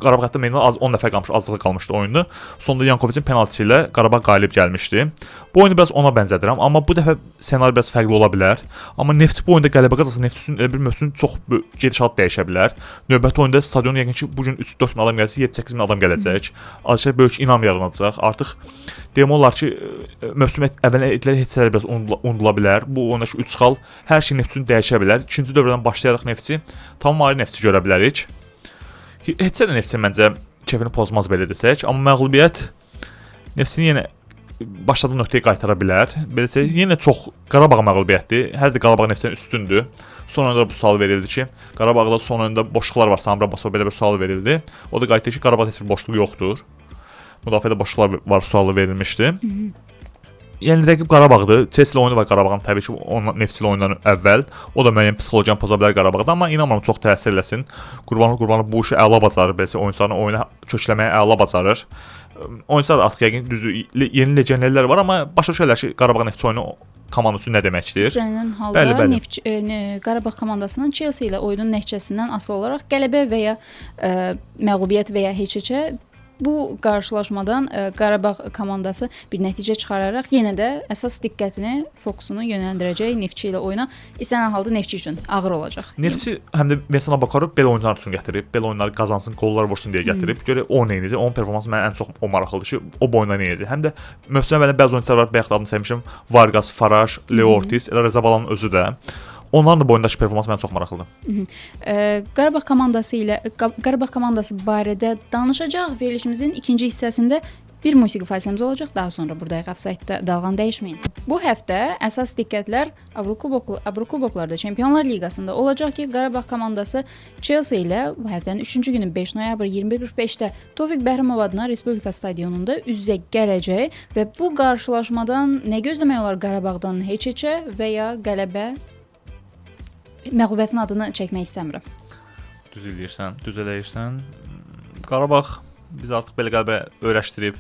Qarabağ hətta meydanda 10 nəfər qalmış, azlığı qalmışdı oyunda. Sonunda Yankovicin penaltisi ilə Qarabağ qalib gəlmişdi. Bu oyunu biraz ona bənzədirəm, amma bu dəfə ssenari biraz fərqli ola bilər. Amma Neftçi bu oyunda qələbə qazansa Neftçinin elə bir mövsüm çox gedişat dəyişə bilər. Növbəti oyunda stadion yəqin ki, bu gün 3-4 min adam gəlsə 7-8 min adam gələcək. Azərbaycan böyük inam yaranacaq. Artıq demək olar ki, mövsüm əvvələn edilən hadisələr biraz unudula bilər. Bu oyundakı 3 xal hər şey Neftçi üçün dəyişə bilər. İkinci dövrdən başlayaraq Neftçi tamam ayrı Neftçi görə bilərik. Heç də Neftçi məncə keyfini pozmaz belə desək, amma məğlubiyyət Neftçini yenə başladığı nöqtəyə qaytara bilər. Beləsə yenə çox Qarabağ məğlubiyyətdir. Hər də Qarabağ Neftçidən üstündür. Son oyunda bu sual verildi ki, Qarabağda son oyunda boşluqlar var. Samir Abbasova belə bir sual verildi. O da qayıtdı ki, Qarabağda heç bir boşluq yoxdur. Müdafiədə boşluqlar var sualı verilmişdi. Yəni rəqib Qarabağdır. Chelsea oyunu var Qarabağın təbii ki, Neftçi ilə oyundan əvvəl. O da müəyyən psixologiyanı poza bilər Qarabağda, amma inanmıram çox təsir eləsin. Qurbanov bu işi əla bacarır, beləsə oyunçuların oyuna kökləməyə əla bacarır. Oyunçular artıq yəqin düzdür, yeni legionerlər var, amma başa düşürlər ki, Qarabağ Neftçi oyunu komanda üçün nə deməkdir? İstənilən halda Qarabağ komandasının Chelsea ilə oyunun nəticəsindən asılı olaraq qələbə və ya məğlubiyyət və ya heç-heçə bu qarşılaşmadan Qarabağ komandası bir nəticə çıxararaq yenə də əsas diqqətini, fokusunu yönləndirəcək Neftçi ilə oyuna. İstənilən halda Neftçi üçün ağır olacaq. Neftçi həm də Veysel Bakarov belə oyunlar üçün gətirib, belə oyunları qazansın, qollar vursun deyə gətirib. Görə o nə edəcək? Onun performansı mənə ən çox o maraqlıdır ki, o boyunda nə edəcək? Həm də mövsüm əvvəlində bəzi oyunçular var, bayaq adını saymışam, Vargas, Faraj, Leo Ortiz, elə Reza Balanın özü də. Onların da boyundakı performansı mənə çox maraqlıdır. Qarabağ komandası barədə danışacaq. Verilişimizin ikinci hissəsində bir musiqi fasilemiz olacaq. Daha sonra buradayıq ofsaytda, dalğanı dəyişməyin. Bu həftə əsas diqqətlər Avrokuboklarda, Çempionlar Liqasında olacaq ki, Qarabağ komandası Chelsea ilə bu həftənin 3-cü günü 5 noyabr 21:45-də Tofiq Bəhramov adına Respublika stadionunda üz-üzə gələcək və bu qarşılaşmadan nə gözləmək olar Qarabağdan heç-heçə və ya qələbə? Məğlubiyyətin adını çəkmək istəmirəm. Düz eləyirsən. Qarabağ biz artıq belə qələbə öyrəşdirib.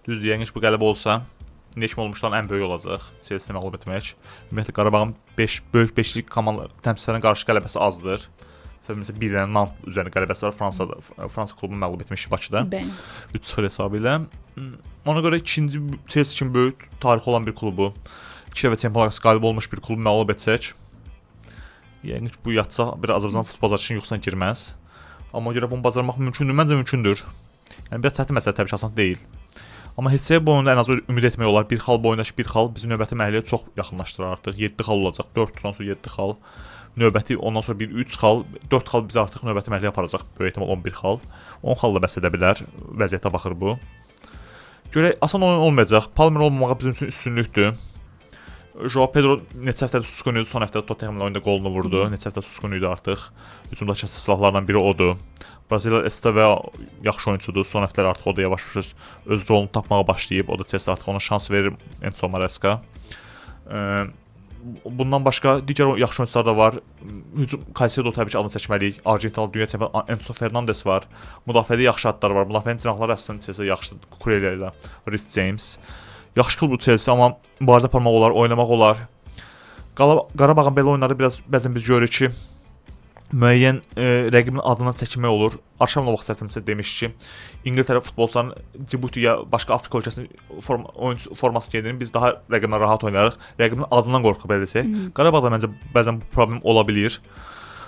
Düzdür, yəqin ki, bu qələbə olsa, neçmə olmuşdan ən böyük olacaq. Chelsea-ni məğlub etmək. Ümumiyyətlə Qarabağın böyük beşlik komanda təmsilçilərin qarşı qələbəsi azdır. Məsələn, bir dənə Nantes üzərində qələbəsi var. Fransa klubunu məğlub etmişdi Bakıda. 3-0 hesabı ilə. Ona görə ikinci Chelsea kimi böyük tarixi olan bir klubu, 2 dəfə Çempionlar Liqası qalibi olmuş bir klubu məğlub etsək, yəni bu yatsa bir Azərbaycan futbolçuları üçün yoxsa girməz. Amma görə bunu bacarmaq mümkündür, məncə mümkündür. Yəni biraz çətin məsələ təbii ki, asan deyil. Amma heç bu oyunda ən az ümid etmək olar. Bir xal boyundakı bir xal bizi növbəti mərhələyə çox yaxınlaşdırır artıq. 7 xal olacaq. 4 turdan sonra 7 xal. Növbəti ondan sonra bir 3 xal, 4 xal bizi artıq növbəti mərhələyə aparacaq. Böyük ehtimal 11 xal. 10 xalla bəs edə bilər. Vəziyyətə baxır bu. Görək asan oyun olmayacaq. Palmer olmamağı bizim üçün üstünlükdür. Joao Pedro neçə həftədir susqun idi, son həftədə Tottenhamla oyunda qolunu vurdu. Neçə həftə susqun idi artıq. Hücumdakı silahlardan biri odur. Braziliya Estevao yaxşı oyunçudur. Son həftələr artıq o da yavaş-yavaş öz rolunu tapmağa başlayıb. O da Chelsea artıq ona şans verir Enzo Maresca. Bundan başqa digər yaxşı oyunçular da var. Hücum Caicedo təbii ki, adını çəkməliyik. Argentinalı dünya çempionu Enzo Fernandes var. Müdafiədə yaxşı adlar var. Müdafiənin cinahları əslində Chelsea yaxşıdır. Kukurella ilə Reece James. Yaxşı klub bu Chelsea, amma mübarizə aparmaq olar, oynamaq olar. Qarabağın belə oyunları bəzən biz görürük ki, müəyyən rəqibin adından çəkinmək olur. Arşavla vaxt səhvimizə demiş ki, İngiltərə futbolçuların Cibuti ya başqa Afrika ölkəsinin forması giydirir, biz daha rəqiblə rahat oynarıq. Rəqibin adından qorxub belə desək. Qarabağda məncə bəzən bu problem ola bilir.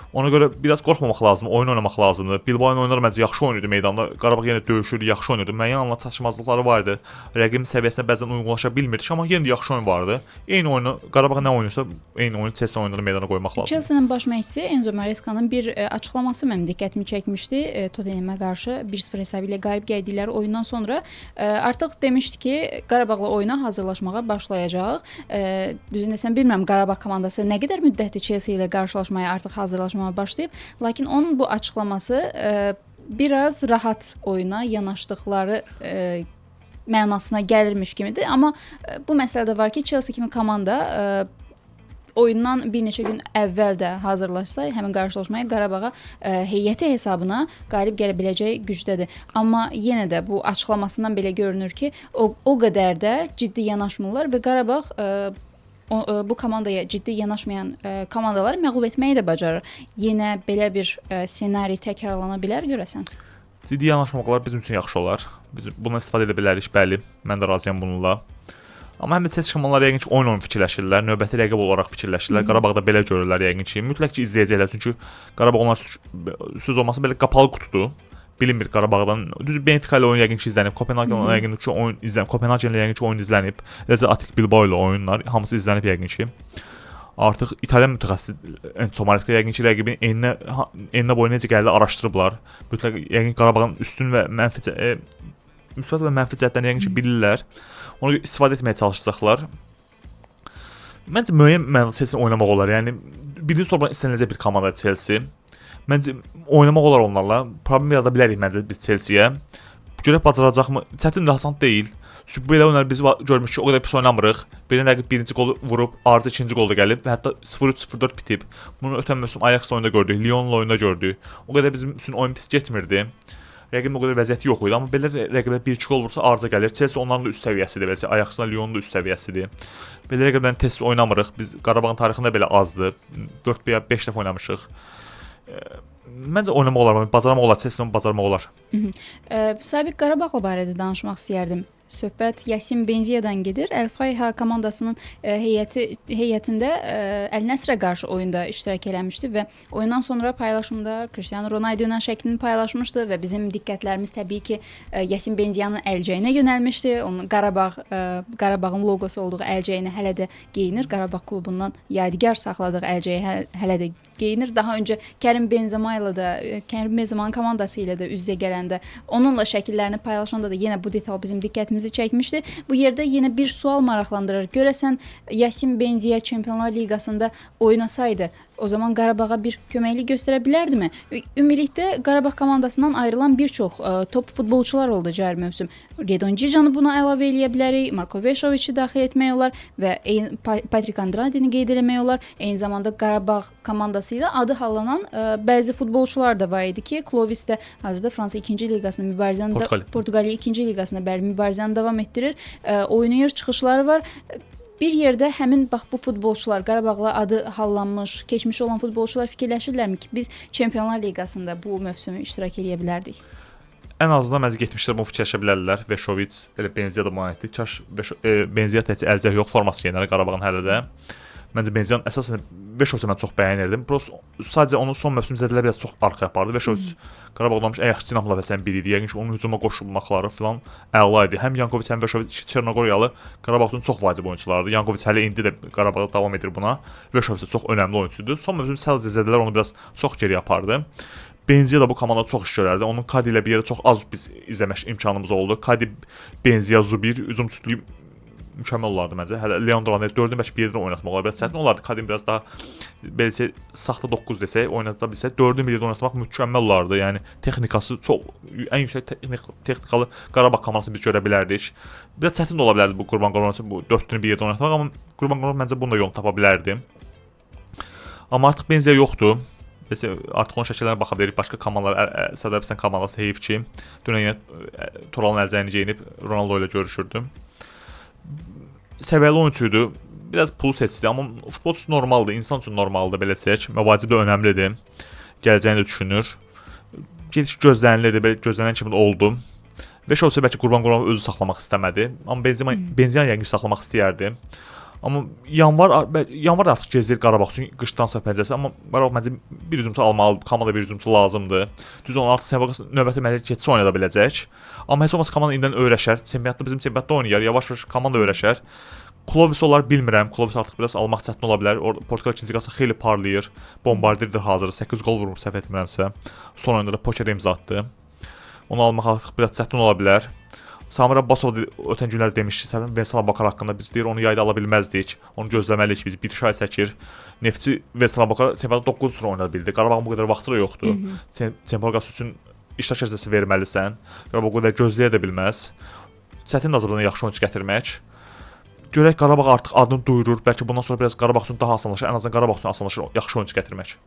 Ona görə biraz qorxmamaq lazımdır, oyun oynamaq lazımdır. Bilbao'nun oyunları məncə yaxşı oynayırdı meydanda. Qarabağ yenə döyüşürdü, yaxşı oynayırdı. Müəyyən anlamda çatışmazlıqları vardı. Rəqibin səviyyəsinə bəzən uyğunlaşa bilmirdik, amma yenə də yaxşı oyun vardı. Eyni oyunu Qarabağ nə oynayırsa, eyni oyunu Chelsea oyunları meydana qoymaq lazımdır. Chelsea-nin baş məşqçisi Enzo Maresca'nın bir açıqlaması mənim diqqətimi çəkmişdi. Tottenhamə qarşı 1-0 hesabı ilə qalib gəldikləri oyundan sonra artıq demişdi ki, Qarabağla oyuna hazırlaşmağa başlayacaq. Düzünü desəm bilmirəm Qarabağ komandası nə qədər müddətdir Chelsea ilə qarşılaşmaya artıq hazırlaşmağa başlayıb, lakin onun bu açıqlaması biraz rahat oyuna yanaşdıqları mənasına gəlirmiş kimidir. Amma bu məsələdə var ki, Chelsea kimi komanda oyundan bir neçə gün əvvəl də hazırlaşsa, həmin qarşılaşmaya Qarabağa heyəti hesabına qalib gələ biləcəyi gücdədir. Amma yenə də bu açıqlamasından belə görünür ki, o qədər də ciddi yanaşmırlar və Qarabağ bu komandaya ciddi yanaşmayan komandaları məğlub etməyi də bacarır. Yenə belə bir ssenari təkrarlana bilər görəsən? Ciddi yanaşmaqlar bizim üçün yaxşı olar. Biz buna istifadə edə bilərik, bəli. Mən də razıyam bununla. Amma həm də Chelsea komandaları yəqin ki, oyun fikirləşirlər, növbəti rəqib olaraq fikirləşirlər. Qarabağda belə görürlər yəqin ki, mütləq ki izləyəcəklər. Çünki Qarabağ onlar söz olmasa belə qapalı qutudur. bilinmir Qarabağdan. Düz Benfica ilə oyun yəqin ki izlənib, Kopenhagen yəqin ki oyun izlənib, Kopenhagen ilə yəqin ki oyun izlənib. Eləcə Atik Bilbao ilə oyunlar hamısı izlənib yəqin ki. Artıq İtalyan mütəxəssis Enzo Maresca yəqin ki rəqibin eninə boyu necə gəldi araşdırıblar. Mütləq yəqin Qarabağın üstün və müsbət və mənfi cəhətlərini yəqin ki bilirlər. Ona görə istifadə etməyə çalışacaqlar. Məncə müəyyən mənada Chelsea oynamaq olar. Yəni birinci turdan istəniləcək bir komanda Chelsea. Məncə oynamaq olar onlarla. Problem yarada bilərik məncə biz Chelsea-yə. Görək bacaracaqmı? Çətin də asan deyil. Çünki belə oyunlar biz görmüş ki, o qədər pis oynamırıq. Birinin rəqib birinci qolu vurub, ardınca ikinci qol da gəlib və hətta 0-3-0-4 bitib. Bunu ötən mövsüm Ajax oyunda gördük, Lyon oyunda gördük. O qədər bizim üçün oyun pis getmirdi. Rəqibin o qədər vəziyyəti yox idi, amma belə rəqibə 1-2 gol vursa ardınca gəlir. Chelsea onların da üst səviyyəsidir, beləcə Ajax-la Lyonun da üst səviyyəsidir. Belə rəqiblərin tez oynamırıq. Biz Qarabağın tarixində belə azdır. 4 və ya 5 dəfə oynamışıq. Məncə oynamaq olar, bacarmaq olar, Chelsea-ni bacarmaq olar. Sabiq Qarabağla barədə danışmaq istəyərdim. Söhbət Yasin Benziyadan gedir. El-Fayha komandasının heyətində Əl-Nəsrə qarşı oyunda iştirak eləmişdi və oyundan sonra paylaşımda Cristiano Ronaldo-nun şəklini paylaşmışdı və bizim diqqətlərimiz təbii ki Yasin Benziyanın əlcəyinə yönəlmişdi. Onun Qarabağın loqosu olduğu əlcəyini hələ də geyinir. Qarabağ klubundan yadigar saxladığı əlcəyi hələ də geyinir. Daha öncə Kərim Benzema'nın komandası ilə də üz-üzə gələndə onunla şəkillərini paylaşanda da yenə bu detal bizim diqqətimizi çəkmişdi. Bu yerdə yenə bir sual maraqlandırır. Görəsən Yasin Benziya Çempionlar Liqasında oynasaydı, o zaman Qarabağa bir köməklik göstərə bilərdimi? Ümumilikdə Qarabağ komandasından ayrılan bir çox top futbolçular oldu cari mövsüm. Redon Cicanı buna əlavə eləyə bilərik, Marko Veşoviçi daxil etmək olar və Patrik Andradini qeyd eləmək olar. Eyni zamanda Qarabağ komandası ilə adı hallanan bəzi futbolçular da var idi ki, Clovis də hazırda Fransa 2-ci liqasında mübarizəni, Portuqaliya 2-ci liqasında mübarizəni davam etdirir. Oynayır, çıxışları var. Bir yerdə həmin bax bu futbolçular, Qarabağla adı hallanmış, keçmiş olan futbolçular fikirləşirlərmi ki, biz Çempionlar Liqasında bu mövsümü iştirak edə bilərdik? Ən azından məncə getmişlər bunu fikirləşə bilərlər. Veşoviç, elə Benziya da buna aiddir. Kaş Benziya təkcə əlcək yox, forması geyinər Qarabağın hələ də. Məncə Benziyanın əsasən Veşoviçi mən çox bəyənirdim. Sadəcə onun son mövsüm zədələr biraz çox arxa apardı. Veşoviç Qarabağda olmuş ən yaxşı cinahla vəsən biri idi. Yəqin ki, onun hücuma qoşulmaqları falan əla idi. Həm Yankoviç, həm Veşoviç Çernogoriyalı Qarabağın çox vacib oyunçularıdır. Yankoviç hələ indi də Qarabağda davam edir buna. Veşoviç çox önəmli oyunçudur. Son mövsüm sadəcə zədələr onu biraz çox geri apardı. Benziya da bu komanda çox iş görərdi. Onun Kadi ilə bir yerdə çox az biz izləmək imkanımız oldu. Kadi, Benziya, Zubir, hücum üçlüyü mükəmməl olardı məncə. Hələ Leandro Anel 4-ün bəlkə bir yerdə oynatmaq olar. Biraz çətin olardı. Kadim biraz daha beləcə saxta 9 desək, oynada bilsə 4-ün bir yerdə oynatmaq mükəmməl olardı. Yəni texnikası çox ən yüksək texnikalı Qarabağ komandasını biz görə bilərdik. Biraz çətin də ola bilərdi bu Qurban Qurbanov üçün bu 4-ünü bir yerdə oynatmaq, amma Qurban Qurbanov məncə bununla yolunu tapa bilərdi. Amma artıq Benziya yoxdur. Artıq onun şəkillərinə baxa bilərik. Başqa komandalar, Sədəbistan komandası heyif ki, dünən yenə Turalın əlcəyini geyinib Ronaldo ilə görüşürdü. Səviyyəli oyunçuydu. Biraz pulu seçdi, amma futbolçu normaldır, insan üçün normaldır belə desək. Məvacib də önəmlidir. Gələcəyini də düşünür. Gediş gözlənilirdi, belə gözlənilən kimi oldu. Veşoviç bəlkə Qurban Qurbanov özü saxlamaq istəmədi, amma Benziya yəqin saxlamaq istəyərdi. Amma yanvar artıq gezir Qarabağ üçün qış transfer pəncərəsi, amma Qarabağ məncə bir hücumçu almalı, komanda bir hücumçu lazımdır. Düz onun artıq səviyyəsi növbəti mərhələyə keçsə oynada biləcək. Amma heç olmasa komanda indidən öyrəşər. Bizim çempionatda oynayır, yavaş-yavaş komanda öyrəşər. Klovis olar bilmirəm. Klovis artıq biraz almaq çətin ola bilər. Portuqal ikinci liqası xeyli parlayır. Bombardirdir hazır. 8 gol vurub səhv etmirəmsə. Son oyunda da poker imza atdı. Onu almaq artıq biraz çətin ola bilər. Samir Abbasov ötən günlər demişdi, Veysel Abakar haqqında biz deyir onu yayda ala bilməzdik. Onu gözləməliyik biz. Bir ay çəkir. Neftçi Veysel Abakar çempionatda 9 tur oynada bildi. Qarabağın bu qədər vaxtı da yoxdur. Çempionat üçün iştirak icazəsi verməlisən. Qarabağ bu qədər gözləyə də bilməz. Çətindir Azərbaycana yaxşı oyunçu gətirmək. Görək Qarabağ artıq adını duyurur. Bəlkə bundan sonra biraz Qarabağ üçün daha asanlaşır. Ən azından Qarabağ üçün asanlaşır yaxşı oyunçu gətirmək.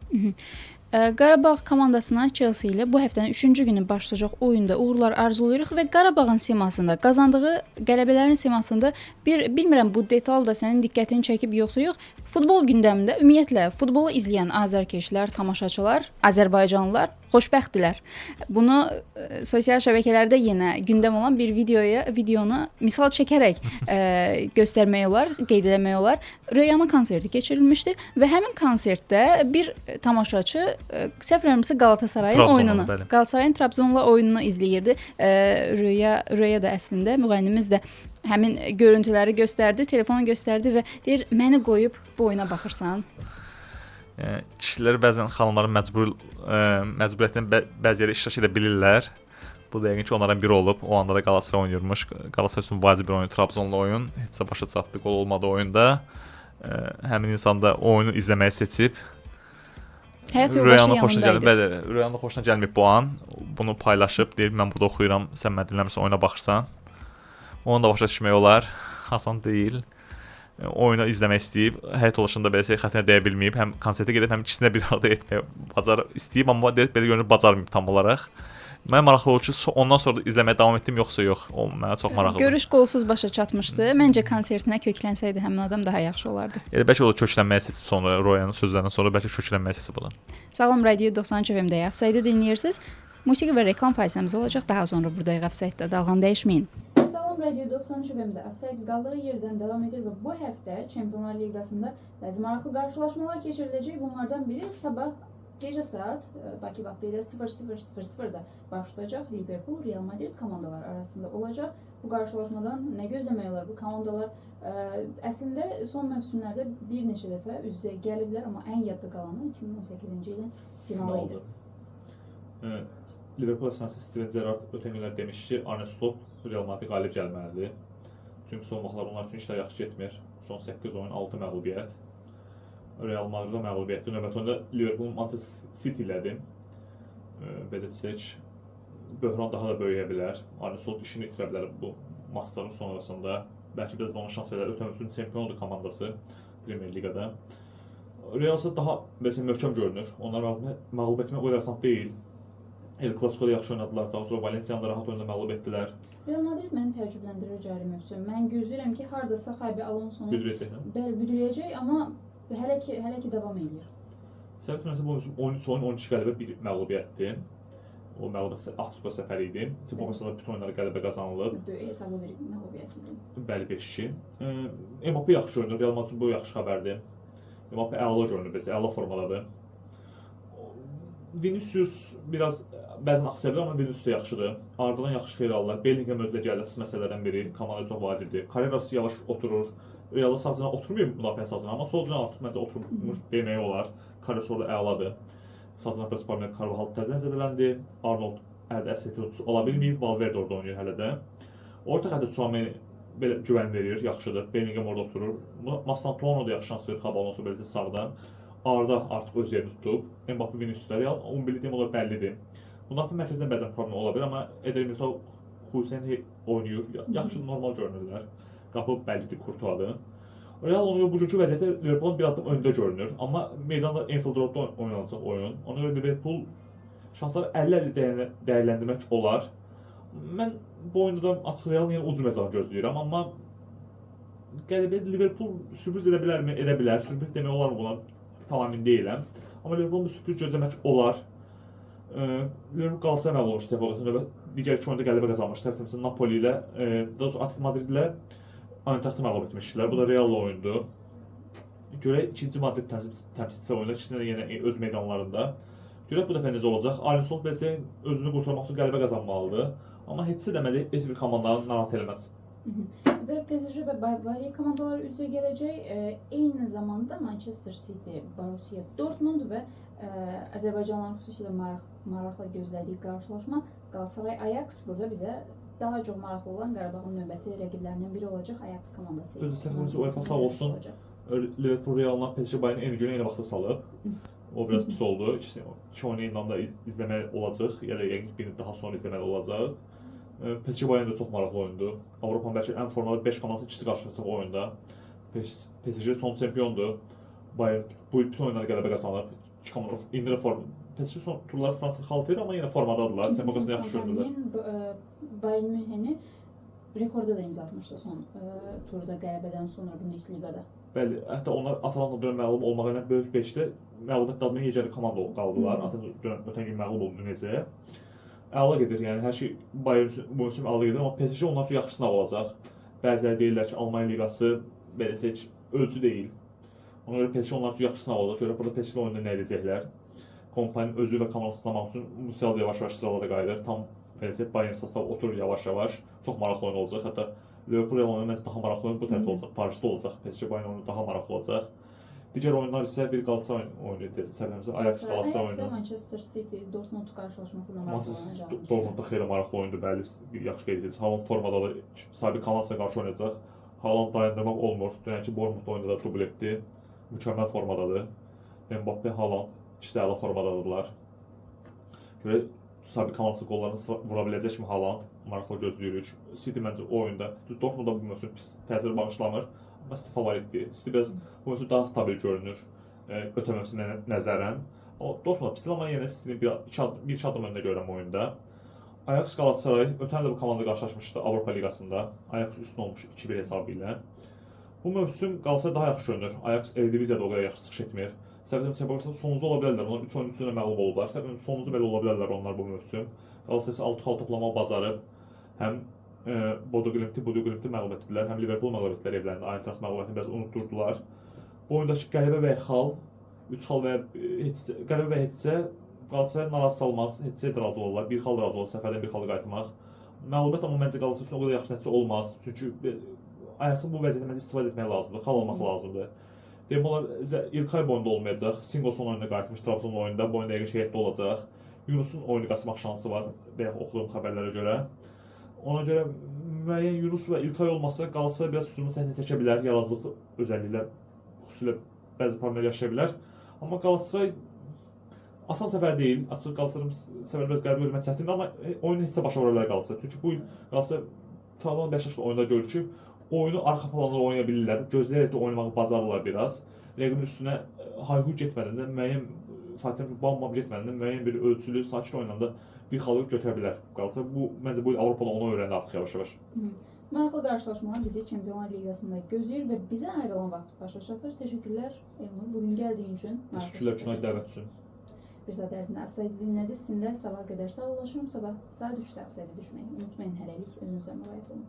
Qarabağ komandasına Chelsea ilə bu həftənin 3-cü günü başlayacaq oyunda uğurlar arzulayırıq və Qarabağın simasında, qazandığı qələbələrin simasında bilmirəm bu detal da sənin diqqətini çəkib yoxsa yox, futbol gündəmində ümumiyyətlə futbolu izləyən azərkeşlər, tamaşaçılar, azərbaycanlılar xoşbəxtdilər. Bunu sosial şəbəkələrdə yenə gündəm olan bir videonu misal çəkərək göstərmək olar, qeyd etmək olar. Röyanın konserti keçirilmişdi və həmin konsertdə bir tamaşaçı səhv eləmirəmsə Qalatasarayın Trabzonla oyununu izləyirdi. Röya da əslində müğənnimiz də həmin görüntüləri göstərdi, telefonu göstərdi və deyir, məni qoyub bu oyuna baxırsan. Kişilər bəzən xanımların məcburiyyətindən bəzi yerə iştirak edə bilirlər. Bu da yəqin ki, onlardan biri olub. O anda da Galatasaray oynayırmış. Galatasaray üçün vacib bir oyun, Trabzonla oyun. Heçsə başa çatdı, qol olmadı oyunda. Həmin insan da oyunu izləməyi seçib. Həyat yoldaşı yanındaydı. Röyanın xoşuna gəlməyib bu an. Bunu paylaşıb, deyir, mən burada oxuyuram, sən məni dinləmirsən, oyuna baxırsan. Onu da başa düşmək olar. Asan deyil. Oyunu izləmək istəyib, həyat yoldaşında belə şey xətrinə dəyə bilməyib, həm konsertə gedib, həm ikisini də bir arada etməyə istəyib, amma belə görünür bacarmayıb tam olaraq. Mənə maraqlı olur ki, ondan sonra da izləməyə davam etdim, yoxsa yox. O mənə çox maraqlıdır. Görüş qolsuz başa çatmışdı. Məncə konsertinə köklənsəydi həmin adam daha yaxşı olardı. Elə bəlkə o da köklənməyə seçib sonra Royanın sözlərindən sonra bəlkə köklənməyə seçib olar. Salam Radio 93 FM-də Əfsaydı dinləyirsiniz. Musiqi və reklam faizimiz olacaq. Daha sonra buradayıq Əfsaydı. Dalğanı dəyişməyin. Radio 93 FM-də Əfsaydı qaldığı yerdən davam edir və bu həftə Çempionlar Liqasında bəzi maraqlı qarşılaşmalar keçiriləcək. Bunlardan biri sabah gecə saat Bakı vaxtı ilə 00:00-da başlayacaq. Liverpool, Real Madrid komandalar arasında olacaq. Bu qarşılaşmadan nə gözləmək olar? Bu komandalar əslində son mövsümlərdə bir neçə dəfə üz-üzə gəliblər, amma ən yadda qalanı 2018-ci ilin finalı idi. Liverpool əfsanəsi Steven Gerrard ötən günlər demiş ki, Arne Slot Real Madrid qalib gəlməlidir. Çünki son vaxtlar onlar üçün işlər yaxşı getmir. Son 8 oyun 6 məğlubiyyət. Real Madrid məğlubiyyətdir. Növbəti oyunda Liverpool Manchester City ilədi. Belə desək, böhran daha da böyüyə bilər. Arne Slot işini itirə bilər bu maçların sonrasında. Bəlkə biraz da ona şans verər. Ötən üçün çempiondur komandası Premier Liqada. Real isə daha möhkəm görünür. Onlar məğlub etmək o qədər asan deyil. El Clasico'da yaxşı oynadılar, daha sonra Valencia'nı da rahat oyunda məğlub etdilər. Real Madrid məni təəccübləndirir cari mövsüm. Mən gözləyirəm ki, hardasa Xabi Alonsonu büdürəcək, amma hələ ki davam edir. Səhv etmirəmsə bu mövsüm 13 oyun, 12 qələbə, bir məğlubiyyətdir. O məğlubiyyət Atletico səfəri idi. Çempionlar bütün oyunları qələbə qazanılıb. Böyük hesablı bir məğlubiyyət idi. Bəli, 5-2. Mbappé yaxşı oyundur. Real Madrid üçün bu yaxşı xəbərdir. Mbappé əla görünür, əla formadadır. Vinicius biraz bəzən axsaya bilər, amma Vinicius yaxşıdır. Ardından yaxşı xeyir alırlar. Bellingham özlə gəldi, əsas məsələlərdən biri. Komandaya çox vacibdir. Carreras yavaş oturur. Real'da sazına oturmuyor müdafiə sazına, amma sol cinə artıq məncə oturmuş demək olar. Carreras orada əladır. Sazına biraz Pamela Carvajal təzədən zədələndi. Arnold əldə əsl ola bilməyib. Valverde orada oynayır hələ də. Orta xəttə Tchouaméni belə güvən verir, yaxşıdır. Bellingham orada oturur. Mastantuono da yaxşı şans verir Xabalonso beləcə sağdan. Arda artıq öz yerini tutub. Mbappé, Vinicius'lar Real 11 deyim olar bəllidir. Müdafiə mərkəzindən bəzən problem ola bilər, amma Eder Militao, Hüseyin oynayır. Yaxşı, normal görünürlər. Qapı bəllidir, Courtois'dır. Real onu bugünkü vəziyyətdə Liverpool'un bir addım öndə görünür. Amma meydanda Anfield Road'da oynanacaq oyun. Ona görə Liverpool şansları 50-50 dəyərləndirmək olar. Mən bu oyunda da açıq Real'ın yenə ucumacağını gözləyirəm, amma qələbə Liverpool sürpriz edə bilərmi? Edə bilər. Sürpriz demək olar mı buna? Tamamilə deyiləm. Amma Liverpool'un bir sürpriz gözləmək olar. Liverpool qalsa məğlub olmuş Sevilya. Digər iki oyunda qələbə qazanmış. Məsələn, Napoli ilə, daha sonra Atletico Madrid ilə Eintracht'ı məğlub etmişdilər. Bu da Real'la oyundu. Görək ikinci Madrid təmsilçisi oyunda, ikisində də yenə öz meydanlarında. Görək bu dəfə necə olacaq. Arne Slot beləcə özünü qurtarmaq üçün qələbə qazanmalıdır. Amma heçsə deməli heç bir komandanı narahat eləməz. Və PSG və Bavariya komandaları üzə gələcək. Eyni zamanda Manchester City, Borussia Dortmund və Azərbaycanlıların xüsusilə maraqla gözlədiyi qarşılaşma Galatasaray Ajax burada bizə daha çox maraqlı olan Qarabağın növbəti rəqiblərindən biri olacaq Ajax komandası. Özü səfərimiz UEFA sağ olsun. Liverpool Real'la PSG Bayern'i eyni günə eyni vaxtda salıb. O biraz pis oldu. İki oyunu eyni anda izləmək olacaq. Ya da yəqin birini daha sonra izləmək olacaq. PSG Bayern da çox maraqlı oyundur. Avropanın bəlkə ən formalı 5 komandası ikisi qarşılaşacaq o oyunda. PSG son çempiondur. Bayern bu bütün oyunları qələbə qazanıb. İki komanda indi forma. PSG son turları Fransa xaltayır, amma yenə formadadılar. Çempionatda yaxşı görünürlər. Bayern Münheni rekorda da imza atmışdı son turda qələbədən sonra Bundesliqada. Bəli, hətta onlar Atalanta dönəm məğlub olmağı ilə böyük 5-də məğlubiyyət dadmayan yeganə komanda qaldılar. Atalanta ötən gün məğlub oldu Udinese. Əla gedir, yəni hər şey Bayern bu mövsüm əla gedir, amma PSG ondan sonra yaxşı sınav olacaq. Bəziləri deyirlər ki, Almanya liqası belə heç ölçü deyil. Ona görə PSG ondan sonra yaxşı sınav olacaq. Görə burada PSG oyunda nə edəcəklər? Kompanyanın özü ilə komandasını sınamaq üçün Musiala yavaş-yavaş sıralara qayıdır. Tam belə Bayern sastavı oturur yavaş-yavaş. Çox maraqlı oyun olacaq. Hətta Liverpool oyunu məncə daha maraqlı oyun bu tərəfdə olacaq. Parisdə olacaq. PSG Bayern oyunu daha maraqlı olacaq. Digər oyunlar isə bir Galatasaray oyunu deyəsən, səbəbimizə Ajax Galatasaray oyunu. Manchester City Dortmund qarşılaşmasında Manchester Dortmundda xeyli maraqlı oyundur, bəli, yaxşı qeyd edirsiniz. Haaland formadadır, sabiq Kanadaya qarşı oynayacaq. Haaland dayandırmaq olmur. Dünənki Bournemouth oyunda da dubl etdi. Mükəmməl formadadır. Mbappe, Haaland ikisi də əla formadadırlar. Görə sabiq Kanadaya qollarını vura biləcək kimi Haaland maraqlı gözləyirik. City məncə o oyunda Dortmundda bu mövsüm pis təsir bağışlamır. Amma City favoritdir. City biraz bu mövsüm daha stabil görünür. Ötən mövsümə nəzərən. O Dortmund pisdir, amma yenə City bir adım öndə görürəm oyunda. Ajax Galatasaray ötən il bu komanda qarşılaşmışdı Avropa Liqasında. Ajax üstün olmuş 2-1 hesabı ilə. Bu mövsüm Galatasaray daha yaxşı görünür. Ajax Eredivisiyada o qədər yaxşı çıxış etmir. Səbəbim baxırsan sonuncu ola bilərlər. Onlar 3 oyun üstünə məğlub oldular. Səbəbim sonuncu belə ola bilərlər onlar bu mövsüm. Galatasaray 6 xal toplamağı bacarıb. Həm Bodo Glimti məğlub etdilər, həm Liverpool məğlub etdilər evlərində. Eintracht məğlubiyyətini biraz unutdurdular. Bu oyundakı qələbə və xal 3 xal və qələbə və heçsə Galatasaray narazı salmaz, heçsə razı olurlar. Bir xal razı olur, səfərdən bir xalı qayıtmaq. Məğlubiyyət amma məncə Galatasaray üçün o qədər yaxşı nəticə olmaz. Çünki Ajaxın bu vəziyyətdən məncə istifadə etmək lazımdır, xal almaq lazımdır. Deyim olar İlkay boyunda olmayacaq. Singoson oyunda qayıtmış Trabzon oyunda, bu oyunda dəqiq heyətdə olacaq. Yunus'un oyunu qaçmaq şansı var, bayaq oxuduğum xəbərlərə görə. Ona görə müəyyən Yunus və İlkay olmasa Galatasaray biraz xüsusi səhnə çəkə bilər, yaradıcılıq özəlliklə xüsusilə bəzi problemlər yaşaya bilər. Amma Galatasaray asan səfər deyil. Açıq Galatasarayın səfəri biraz qəribə görmək çətindir, amma oyunu heç başa vura bilər Galatasaray. Çünki bu il Galatasaray Trabzon 5 yaşlı oyunda görür ki, oyunu arxa planlara oynaya bilirlər. Gözləyərək də oynamağı bacarırlar biraz. Rəqibin üstünə hayhuy getmədən də müəyyən bam getmədən də müəyyən bir ölçülü, sakit oynanda bir xalı götürə bilər Galatasaray. Bu məncə bu il Avropada onu öyrəndi artıq yavaş-yavaş. Maraqlı qarşılaşmalar bizi Çempionlar Liqasında gözləyir və bizə ayrılan vaxt başa çatır. Təşəkkürlər Elnur, bugün gəldiyin üçün. Təşəkkürlər Günay dəvət üçün. Bir saat ərzində Əfsaydı dinlədiniz. Sizin də sabaha qədər sağ olaşırım. Sabah saat 3-də Əfsaydı düşməyin unutmayın. Hələlik özünüzə müraciət olun.